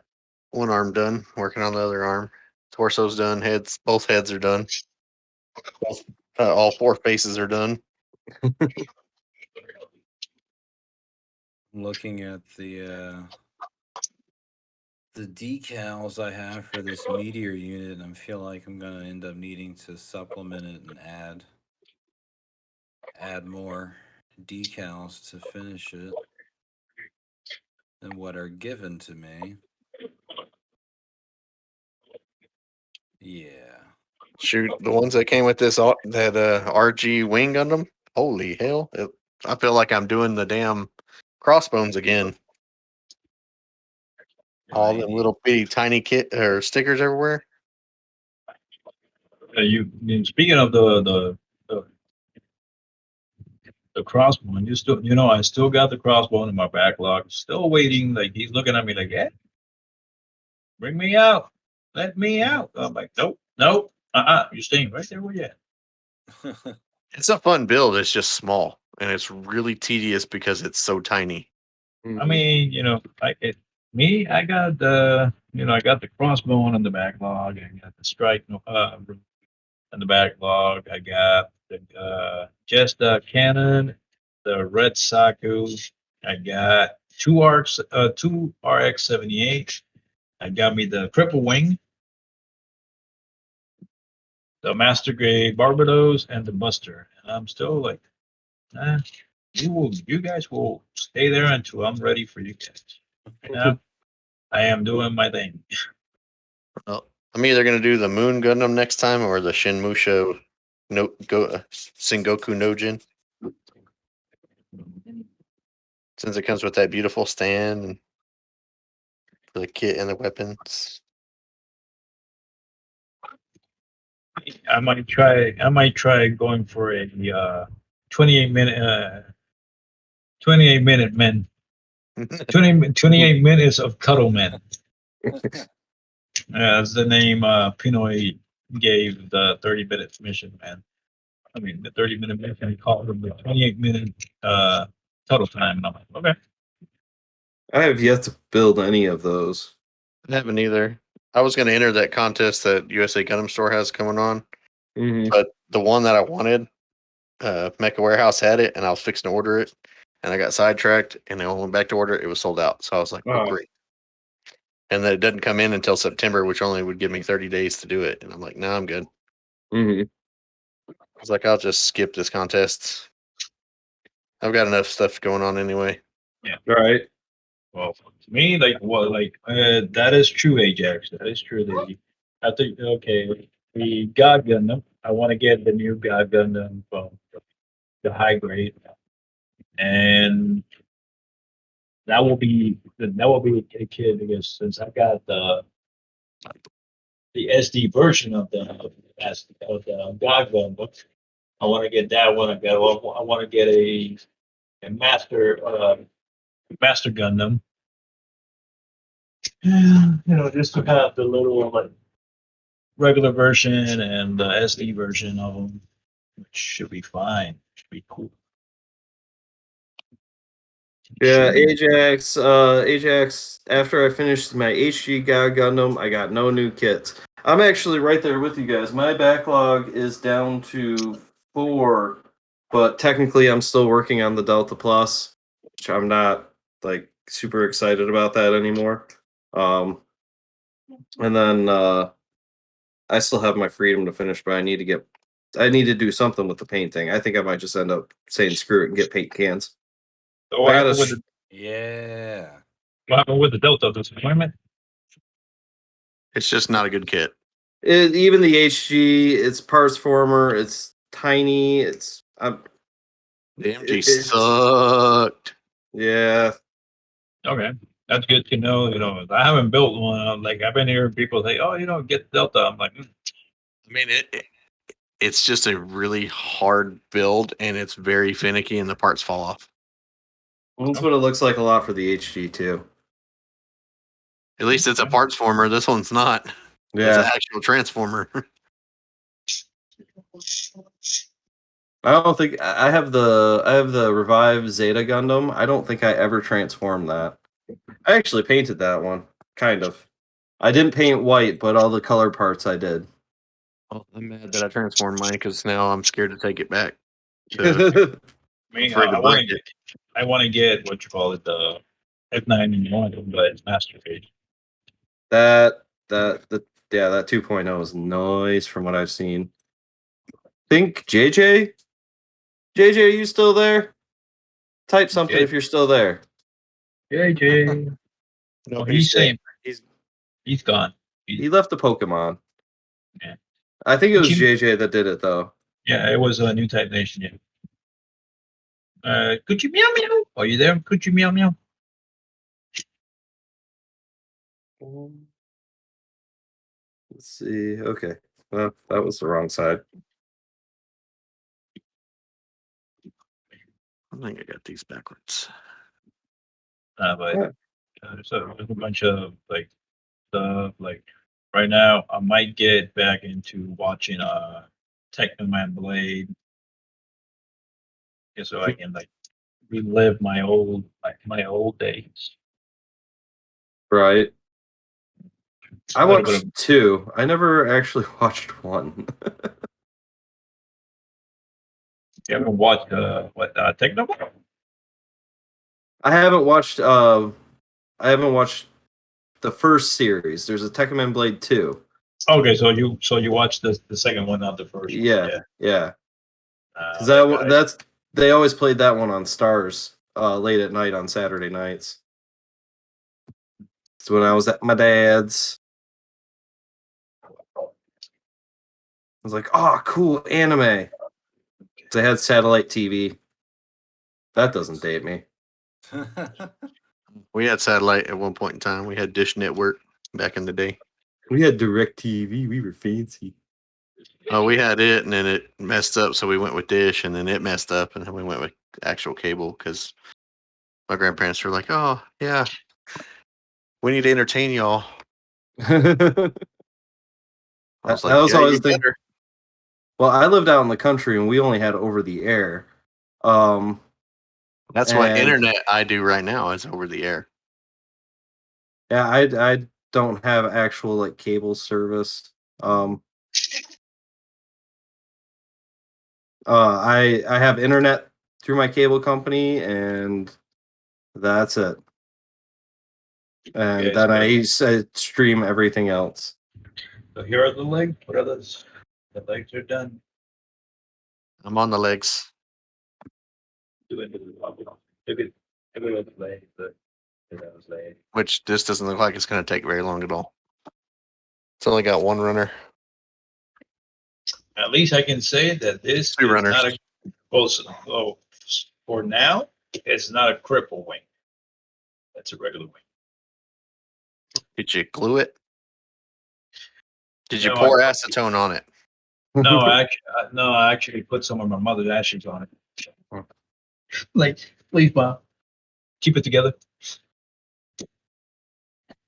one arm done. Working on the other arm. Torso's done. Both heads are done. All four faces are done. Looking at the decals I have for this meteor unit, I feel like I'm gonna end up needing to supplement it and add more decals to finish it than what are given to me. Yeah. Shoot, the ones that came with that RG wing Gundam. Holy hell! I feel like I'm doing the damn crossbones again. All the little bitty tiny kit or stickers everywhere. Speaking of the crossbone, I still got the crossbone in my backlog. Still waiting. Like he's looking at me like, "Yeah, bring me out, let me out." I'm like, nope, you're staying right there where you at. It's a fun build. It's just small and it's really tedious because it's so tiny. I mean, I got I got the crossbone in the backlog. I got the strike in the backlog. I got the just cannon, the red Saku. I got two RX-78. I got me the triple wing, the master grade Barbados, and the Buster. And I'm still like, you guys will stay there until I'm ready for you guys. Right now, I am doing my thing. Well, I'm either gonna do the Moon Gundam next time or the Shinmusho Sengoku Nojin. since it comes with that beautiful stand for the kit and the weapons. I might try going for a 28 minute 28 minute men 28 minutes of cuddle men. That's the name Pinoy gave the 30-minute mission, man. I mean, the 30-minute mission, he called it the 28-minute total time. And I'm like, okay. I have yet to build any of those. I haven't either. I was going to enter that contest that USA Gundam Store has coming on, Mm-hmm. but the one that I wanted, Mecha Warehouse had it, and I was fixing to order it, and I got sidetracked, and I went back to order it. It was sold out, so I was like, "Oh, great!" And then it doesn't come in until September, which only would give me 30 days to do it, and I'm like, "No, I'm good." Mm-hmm. I was like, "I'll just skip this contest. I've got enough stuff going on anyway." Right. Well, to me, that is true, Ajax. That is true. I think, okay, the God Gundam. I want to get the new God Gundam from the high grade, and that will be a kid because since I got the SD version of the God Gundam, I want to get that one. I want to get a master Gundam. Just to have the little regular version and the SD version of them, which should be fine. Should be cool. Yeah, Ajax. Ajax. After I finished my HG God Gundam, I got no new kits. I'm actually right there with you guys. My backlog is down to 4, but technically I'm still working on the Delta Plus, which I'm not super excited about that anymore. And then I still have my freedom to finish, but I need to do something with the painting. I think I might just end up saying screw it and get paint cans. So what happened with the Delta disappointment? It's just not a good kit. Even the HG, it's parts former, it's tiny, it's The MG sucked. Yeah. Okay, that's good to know. I haven't built one. I've been hearing people say, "Oh, get Delta." I'm like, I mean, it's just a really hard build, and it's very finicky, and the parts fall off. That's what it looks like a lot for the HG too. At least it's a parts former. This one's not. Yeah. It's an actual transformer. I don't think I have the Revive Zeta Gundam. I don't think I ever transformed that. I actually painted that one, kind of. I didn't paint white, but all the color parts I did. Well, I'm mad that I transformed mine because now I'm scared to take it back. I want to get what you call it, the F91, but it's master page. That 2.0 is nice from what I've seen. Think JJ, are you still there? Type something if you're still there. JJ. No, he's gone. He left the Pokemon. Yeah. I think it was JJ that did it though. Yeah, it was a Newtype Nation. Yeah. Could you meow meow? Are you there? Could you meow meow? Let's see. Okay. Well, that was the wrong side. I think I got these backwards. So there's a bunch of stuff. Right now, I might get back into watching Tekkadan Blade, so I can relive my old days. Right. I watched 2. I never actually watched 1. You haven't watched Tekkadan? I haven't watched the first series. There's a Tekkadan Blade 2. Okay, so you watched the second one, not the first one. Yeah. Because they always played that one on Stars late at night on Saturday nights. It's when I was at my dad's. I was like, oh, cool anime. They had satellite TV. That doesn't date me. We had satellite at one point in time. We had Dish Network back in the day. We had DirecTV. We were fancy. Oh, we had it, and then it messed up, so we went with Dish, and then it messed up, and then we went with actual cable because my grandparents were like, "Oh, yeah, we need to entertain y'all." that I was that like, was "Yeah, always you the thing. better." Well, I lived out in the country, and we only had over the air. That's what And- internet I do right now is over the air. Yeah, I don't have actual like cable service. I have internet through my cable company, and that's it. And Okay, then so- I stream everything else. So here are the legs. What are those? The legs are done. I'm on the legs. Doing the look at the legs. Those legs. Which this doesn't look like it's going to take very long at all. It's only got one runner. At least I can say that this Two is runners. not a. Oh, for now, it's not a cripple wing. That's a regular wing. Did you glue it? Did you No, pour I- acetone on it? No, I actually put some of my mother's ashes on it. Hmm. Like, please, mom, keep it together.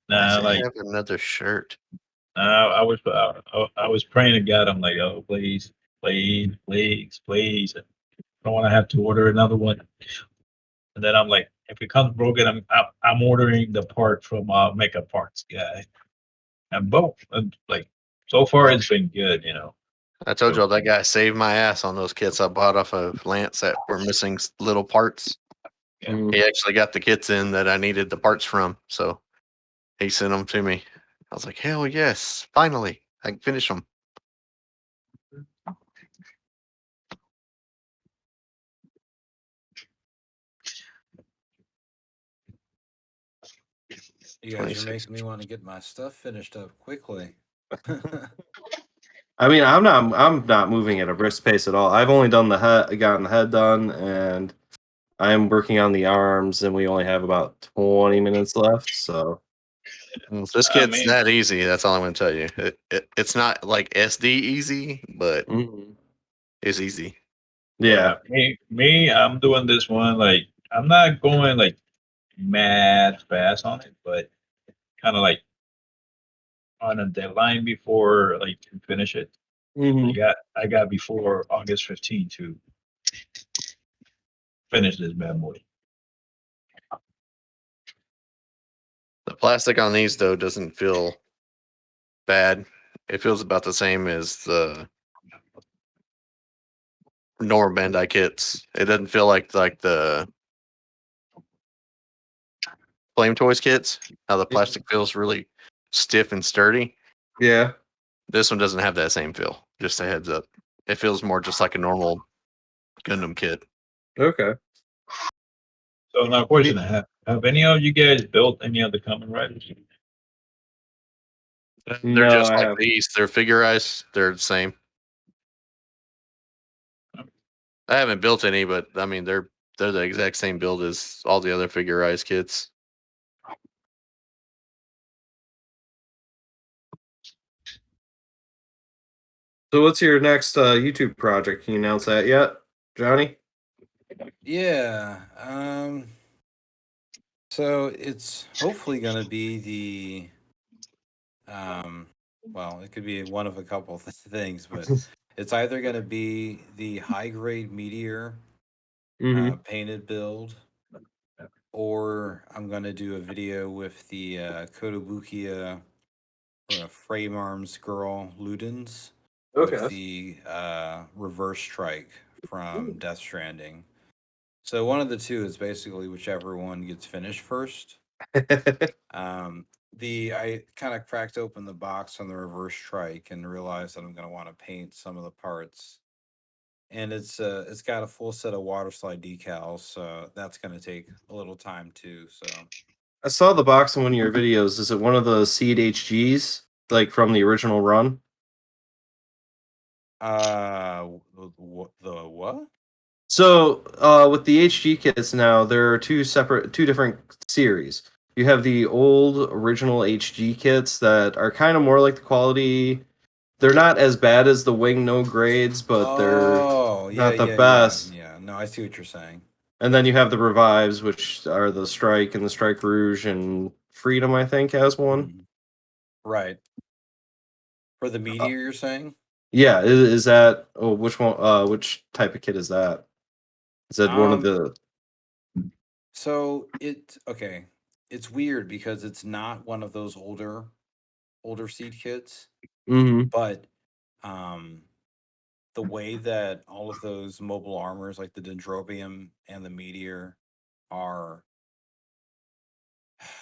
Nah, I like, have another shirt. I was praying to God. I'm like, oh, please, please, please, please. I don't want to have to order another one. And then I'm like, if it comes broken, I'm ordering the part from Makeup Parts guy. And both, and like, so far it's been good, you know. I told you all that guy saved my ass on those kits I bought off of Lance that were missing little parts. Mm. He actually got the kits in that I needed the parts from, so he sent them to me. I was like, hell yes, finally, I can finish them. You guys are 26. making me want to get my stuff finished up quickly. I mean, I'm not moving at a brisk pace at all. I've only done gotten the head done, and I'm working on the arms, and we only have about 20 minutes left. So If this I kit's mean- that easy, that's all I'm going to tell you. It's not like SD easy, but it's easy. yeah, Me, I'm doing this one like I'm not going like mad fast on it, but kind of like on a deadline before like to finish it. I got before August 15th to finish this bad boy. The plastic on these though doesn't feel bad. It feels about the same as the normal Bandai kits. It doesn't feel like the Flame Toys kits. How the plastic feels really stiff and sturdy. yeah. This one doesn't have that same feel. Just a heads up. It feels more just like a normal Gundam kit. Okay. So now, question: Have any of you guys built any of the Kamen Riders? They're No, just I like haven't. these. They're figurized. They're the same. I haven't built any, but I mean they're the exact same build as all the other figurized kits. So what's your next YouTube project? Can you announce that yet, Johnny? Yeah. So it's hopefully going to be well, it could be one of a couple of things, but it's either going to be the high grade meteor painted build, or I'm going to do a video with the Kotobukiya frame arms girl Ludens with the reverse strike from Death Stranding. So one of the two is basically whichever one gets finished first. I kind of cracked open the box on the reverse strike and realized that I'm going to want to paint some of the parts. And it's got a full set of water slide decals, so that's going to take a little time too. So I saw the box in one of your videos. Is it one of the Seed HGs, like from the original run? the what? So with the HG kits now, there are two different series. You have the old original HG kits that are kind of more like the quality. They're not as bad as the Wing No Grades, but they're not the best. Yeah. No, I see what you're saying. And then you have the Revives, which are the Strike and the Strike Rouge, and Freedom, I think, has one. Mhm. Right. For the Meteor, you're saying? Yeah, is that? Oh, which one? Which type of kit is that? Is that one of the? So okay. It's weird because it's not one of those older seed kits, Mm-hmm. but the way that all of those mobile armors like the Dendrobium and the Meteor are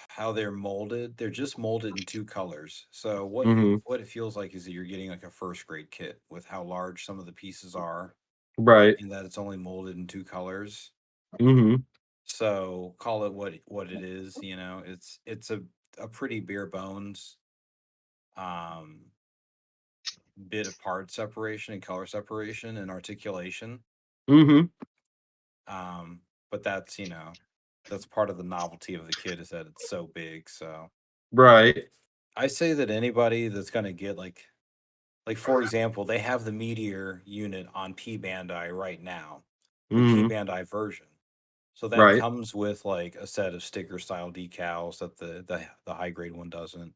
how they're molded, they're just molded in two colors. So Mm-hmm. what it feels like is that you're getting like a first grade kit with how large some of the pieces are Right. and that it's only molded in two colors. Mm-hmm. So call it what it is, you know. It's a pretty bare bones um bit of part separation and color separation and articulation. Mm-hmm. But that's, that's part of the novelty of the kit is that it's so big. So Right. I say that anybody that's gonna get like for example, they have the Meteor unit on P Bandai right now, the P Mm-hmm. Bandai version. So that Right. comes with like a set of sticker style decals that the high grade one doesn't.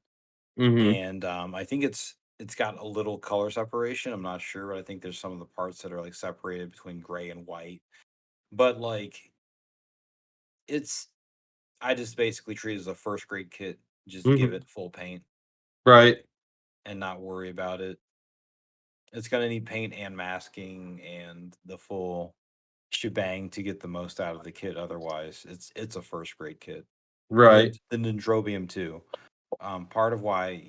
Mm-hmm. And I think it's got a little color separation. I'm not sure, but I think there's some of the parts that are like separated between gray and white. But like it's I just basically treat it as a first grade kit. Just give Mm-hmm. it full paint Right. and not worry about it. It's gonna need paint and masking and the full shebang to get the most out of the kit. Otherwise, it's a first grade kit. And Right. the Dendrobium too. Part of why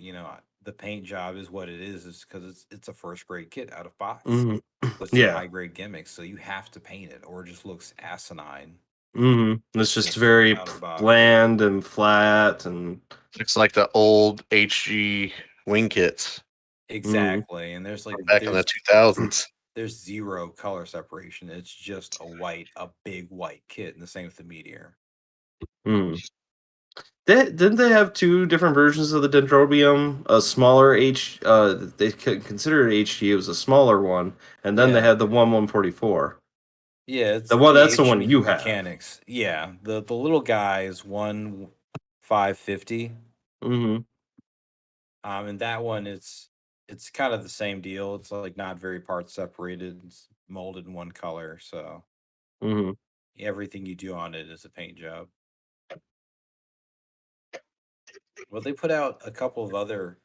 the paint job is what it is because it's a first grade kit out of box Mm-hmm. with some Yeah. high grade gimmicks, so you have to paint it or it just looks asinine. Mm-hmm. It's just very Out of box. bland and flat and Looks like the old HG wing kits Exactly, and there's from back in the 2000s. there's zero color separation. It's just a big white kit, and the same with the Meteor. Didn't they have two different versions of the Dendrobium? A smaller they considered it HG. It was a smaller one, and then they Yeah. had the 144. Yeah, it's The one the that's the one HG you have. mechanics. Yeah, the little guy is 1,550. Mm-hmm. And that one it's kind of the same deal. It's like not very part separated. It's molded in one color, so Mm-hmm. everything you do on it is a paint job. Well, they put out a couple of other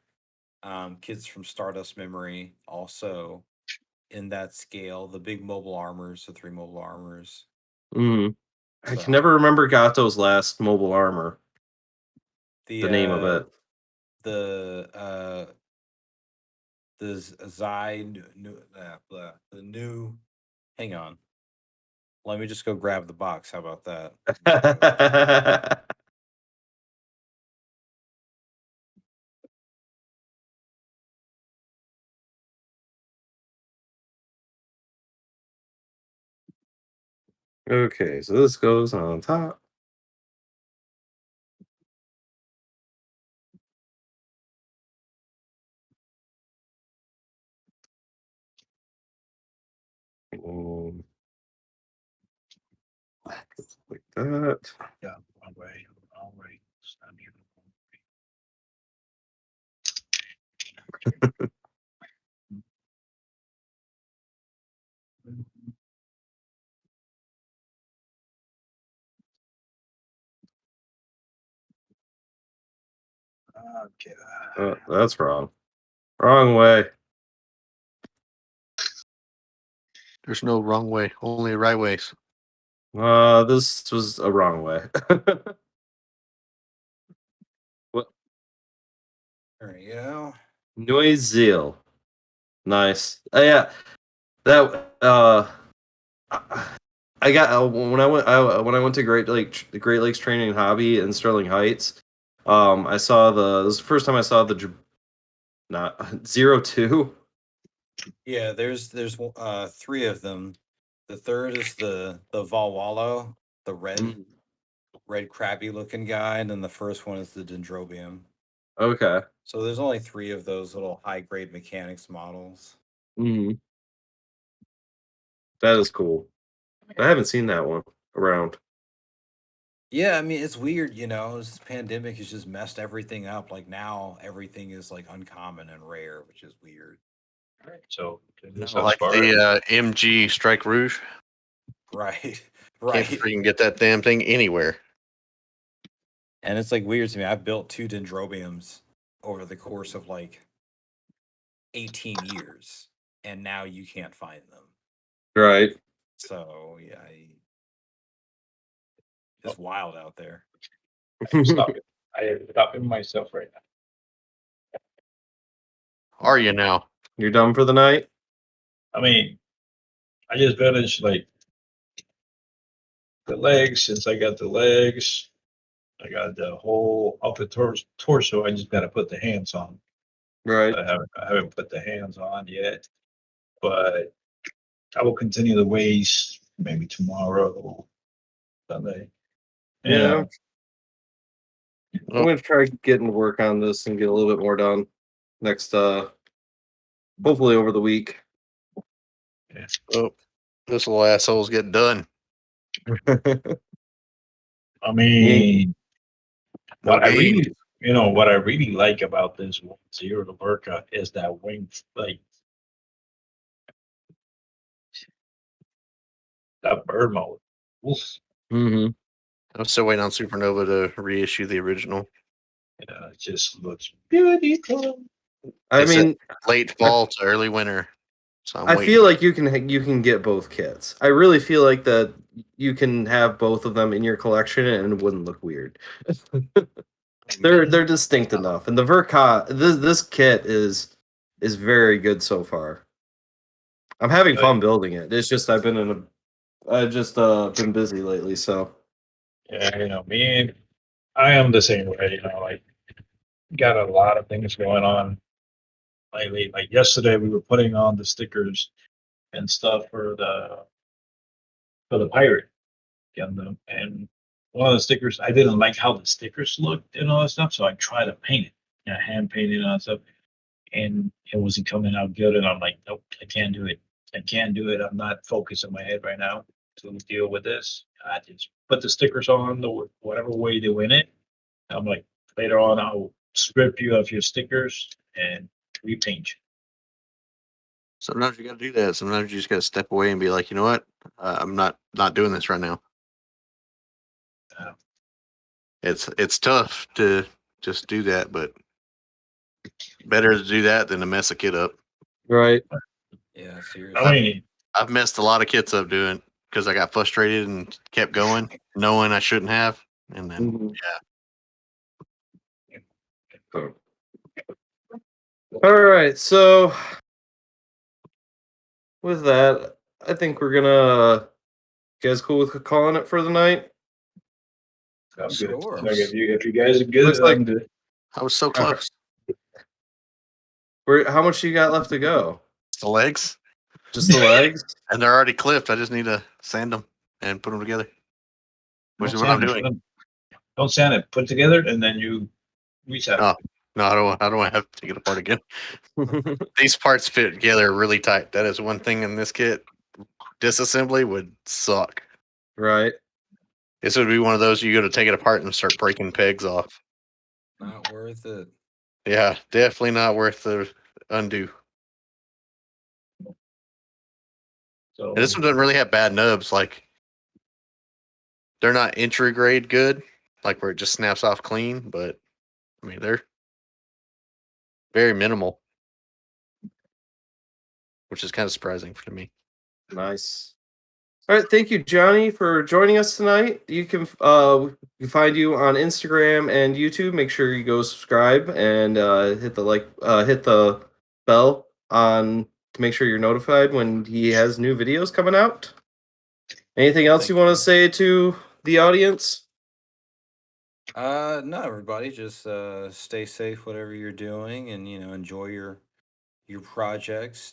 kits from Stardust Memory also in that scale. The big mobile armors, the 3 mobile armors. Mm-hmm. I So can never remember Gato's last mobile armor. the The name of it. the the new. Hang on. Let me just go grab the box. How about that? Okay, so this goes on top. Like that. Yeah, wrong way. Wrong way. Stop you. Okay. That's wrong. Wrong way. There's no wrong way, only right ways. This was a wrong way. What? There you go. Noisy. Nice. Yeah, that I got when I went to Great Lakes Training and Hobby in Sterling Heights. I saw this was the first time I saw the not 02. Yeah, there's 3 of them. The third is the Valwalo, the red Mm, red crabby looking guy, and then the first one is the Dendrobium. okay. So there's only 3 of those little high grade mechanics models. Mm, that is cool. I haven't seen that one around. Yeah, I mean it's weird, this pandemic has just messed everything up. Like now everything is like uncommon and rare, which is weird. So this Like as far the MG Strike Rouge. Right. Can't Right. freaking get that damn thing anywhere. And it's like weird to me. I've built 2 Dendrobiums over the course of like 18 years, and now you can't find them. Right. So yeah, it's wild out there. stop it. I am stopping myself right now. Are you now? You're done for the night? I mean, I just finished like the legs. Since I got the legs, I got the whole upper torso. I just got to put the hands on. Right. I haven't put the hands on yet, but I will continue the waist maybe tomorrow, Sunday. Yeah. Oh. I'm gonna try getting to work on this and get a little bit more done next hopefully over the week. Oh, this little asshole's getting done. I mean, No what I game. really like about this 1-0 to Burka is that wing, like that bird mode. Oof. Mm-hmm. I'm still waiting on Supernova to reissue the original. It just looks beautiful. I They said mean, late fall to early winter. So I'm I waiting. feel like you can get both kits. I really feel like that you can have both of them in your collection and it wouldn't look weird. They're distinct enough, and the Verka this kit is very good so far. I'm having fun building it. It's just I've just been busy lately, so Yeah, me, I am the same way. Like got a lot of things going on lately. Like yesterday, we were putting on the stickers and stuff for the pirate Gundam, and one of the stickers I didn't like how the stickers looked and all that stuff, so I tried to paint it, hand painted and all that stuff, and it wasn't coming out good. And I'm like, nope, I can't do it. I can't do it. I'm not focused in my head right now to deal with this. I just put the stickers on the whatever way they win it. I'm like, later on, I'll strip you of your stickers and repaint you. Sometimes you got to do that. Sometimes you just got to step away and be like, you know what? I'm not doing this right now. Yeah. It's tough to just do that, but better to do that than to mess a kid up. right. Yeah, seriously. I mean, I've messed a lot of kits up doing because I got frustrated and kept going, knowing I shouldn't have, and then Mhm. yeah. So. All right, so with that, I think we're gonna. You guys cool with calling it for the night? I'm good. Sure. Like if you guys are good, Looks like- I'm good. I was so close. How much you got left to go? The legs, Just the legs? and they're already clipped. I just need to sand them and put them together, which is what I'm doing. Don't sand it. Put it together, and then you reset it. Oh. No, I don't want to have to take it apart again. These parts fit together really tight. That is one thing in this kit. Disassembly would suck. Right. This would be one of those you go to take it apart and start breaking pegs off. Not worth it. Yeah, definitely not worth the undo. So And this one doesn't really have bad nubs. Like they're not entry grade good, like where it just snaps off clean. But I mean, they're very minimal, which is kind of surprising for me. Nice. All right, thank you, Johnny, for joining us tonight. You can we can find you on Instagram and YouTube. Make sure you go subscribe and hit the bell on to make sure you're notified when he has new videos coming out. Anything else Thank you want you. to say to the audience? No, everybody, just stay safe, whatever you're doing, and enjoy your projects.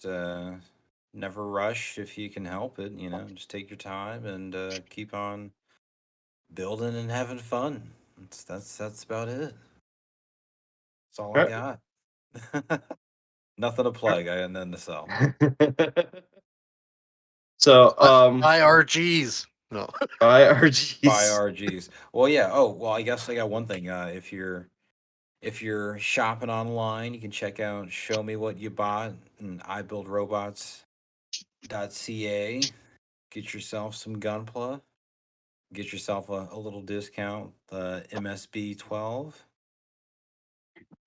never rush if you can help it. You know, just take your time and keep on building and having fun. That's about it. That's all I got. Nothing to plug. I got nothing to sell. So, IRGs. No. IRGs. Buy RGs. Well, yeah. Oh, well, I guess I got one thing. If you're shopping online, you can check out Show Me What You Bought and iBuildRobots.ca. Get yourself some Gunpla. Get yourself a little discount, the MSB 12.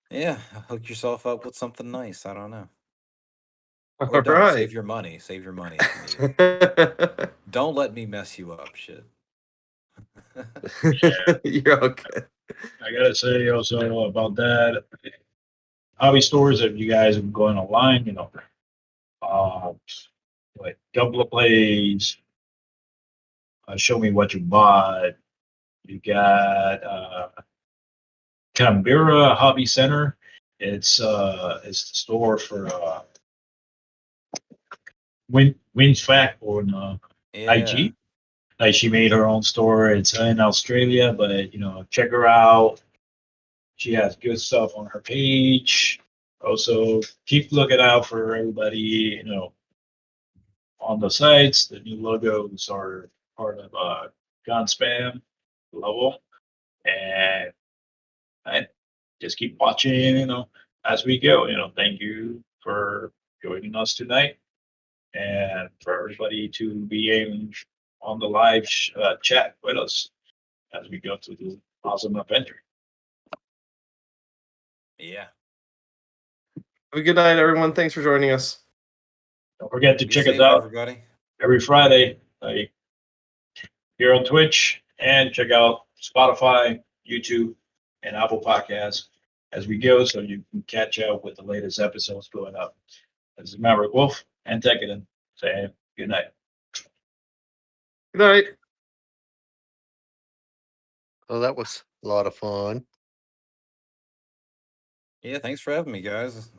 Yeah, hook yourself up with something nice. I don't know. Or All don't. right. Save your money. Save your money if you need it. Don't let me mess you up, shit. You're okay. I gotta say also about that, hobby stores, if you guys are going online, you know, like Gunpla Plays, Show Me What You Bought. You got Canberra Hobby Center. It's the store for Wins Fact on Yeah. IG. Like she made her own store. It's in Australia, but you know, check her out. She has good stuff on her page. Also, keep looking out for everybody. You know, on the sites, the new logos are part of Gun Spam level, and I just keep watching. You know, as we go. You know, thank you for joining us tonight, and for everybody to be in on the live chat with us as we go through this awesome adventure. Yeah. Have a good night, everyone. Thanks for joining us. Don't forget to Be check safe, us out everybody. every Friday here on Twitch, and check out Spotify, YouTube, and Apple Podcasts as we go, so you can catch up with the latest episodes going up. This is Maverick Wolf and Tekkadan saying good night. Good night. Well, that was a lot of fun. Yeah, thanks for having me, guys.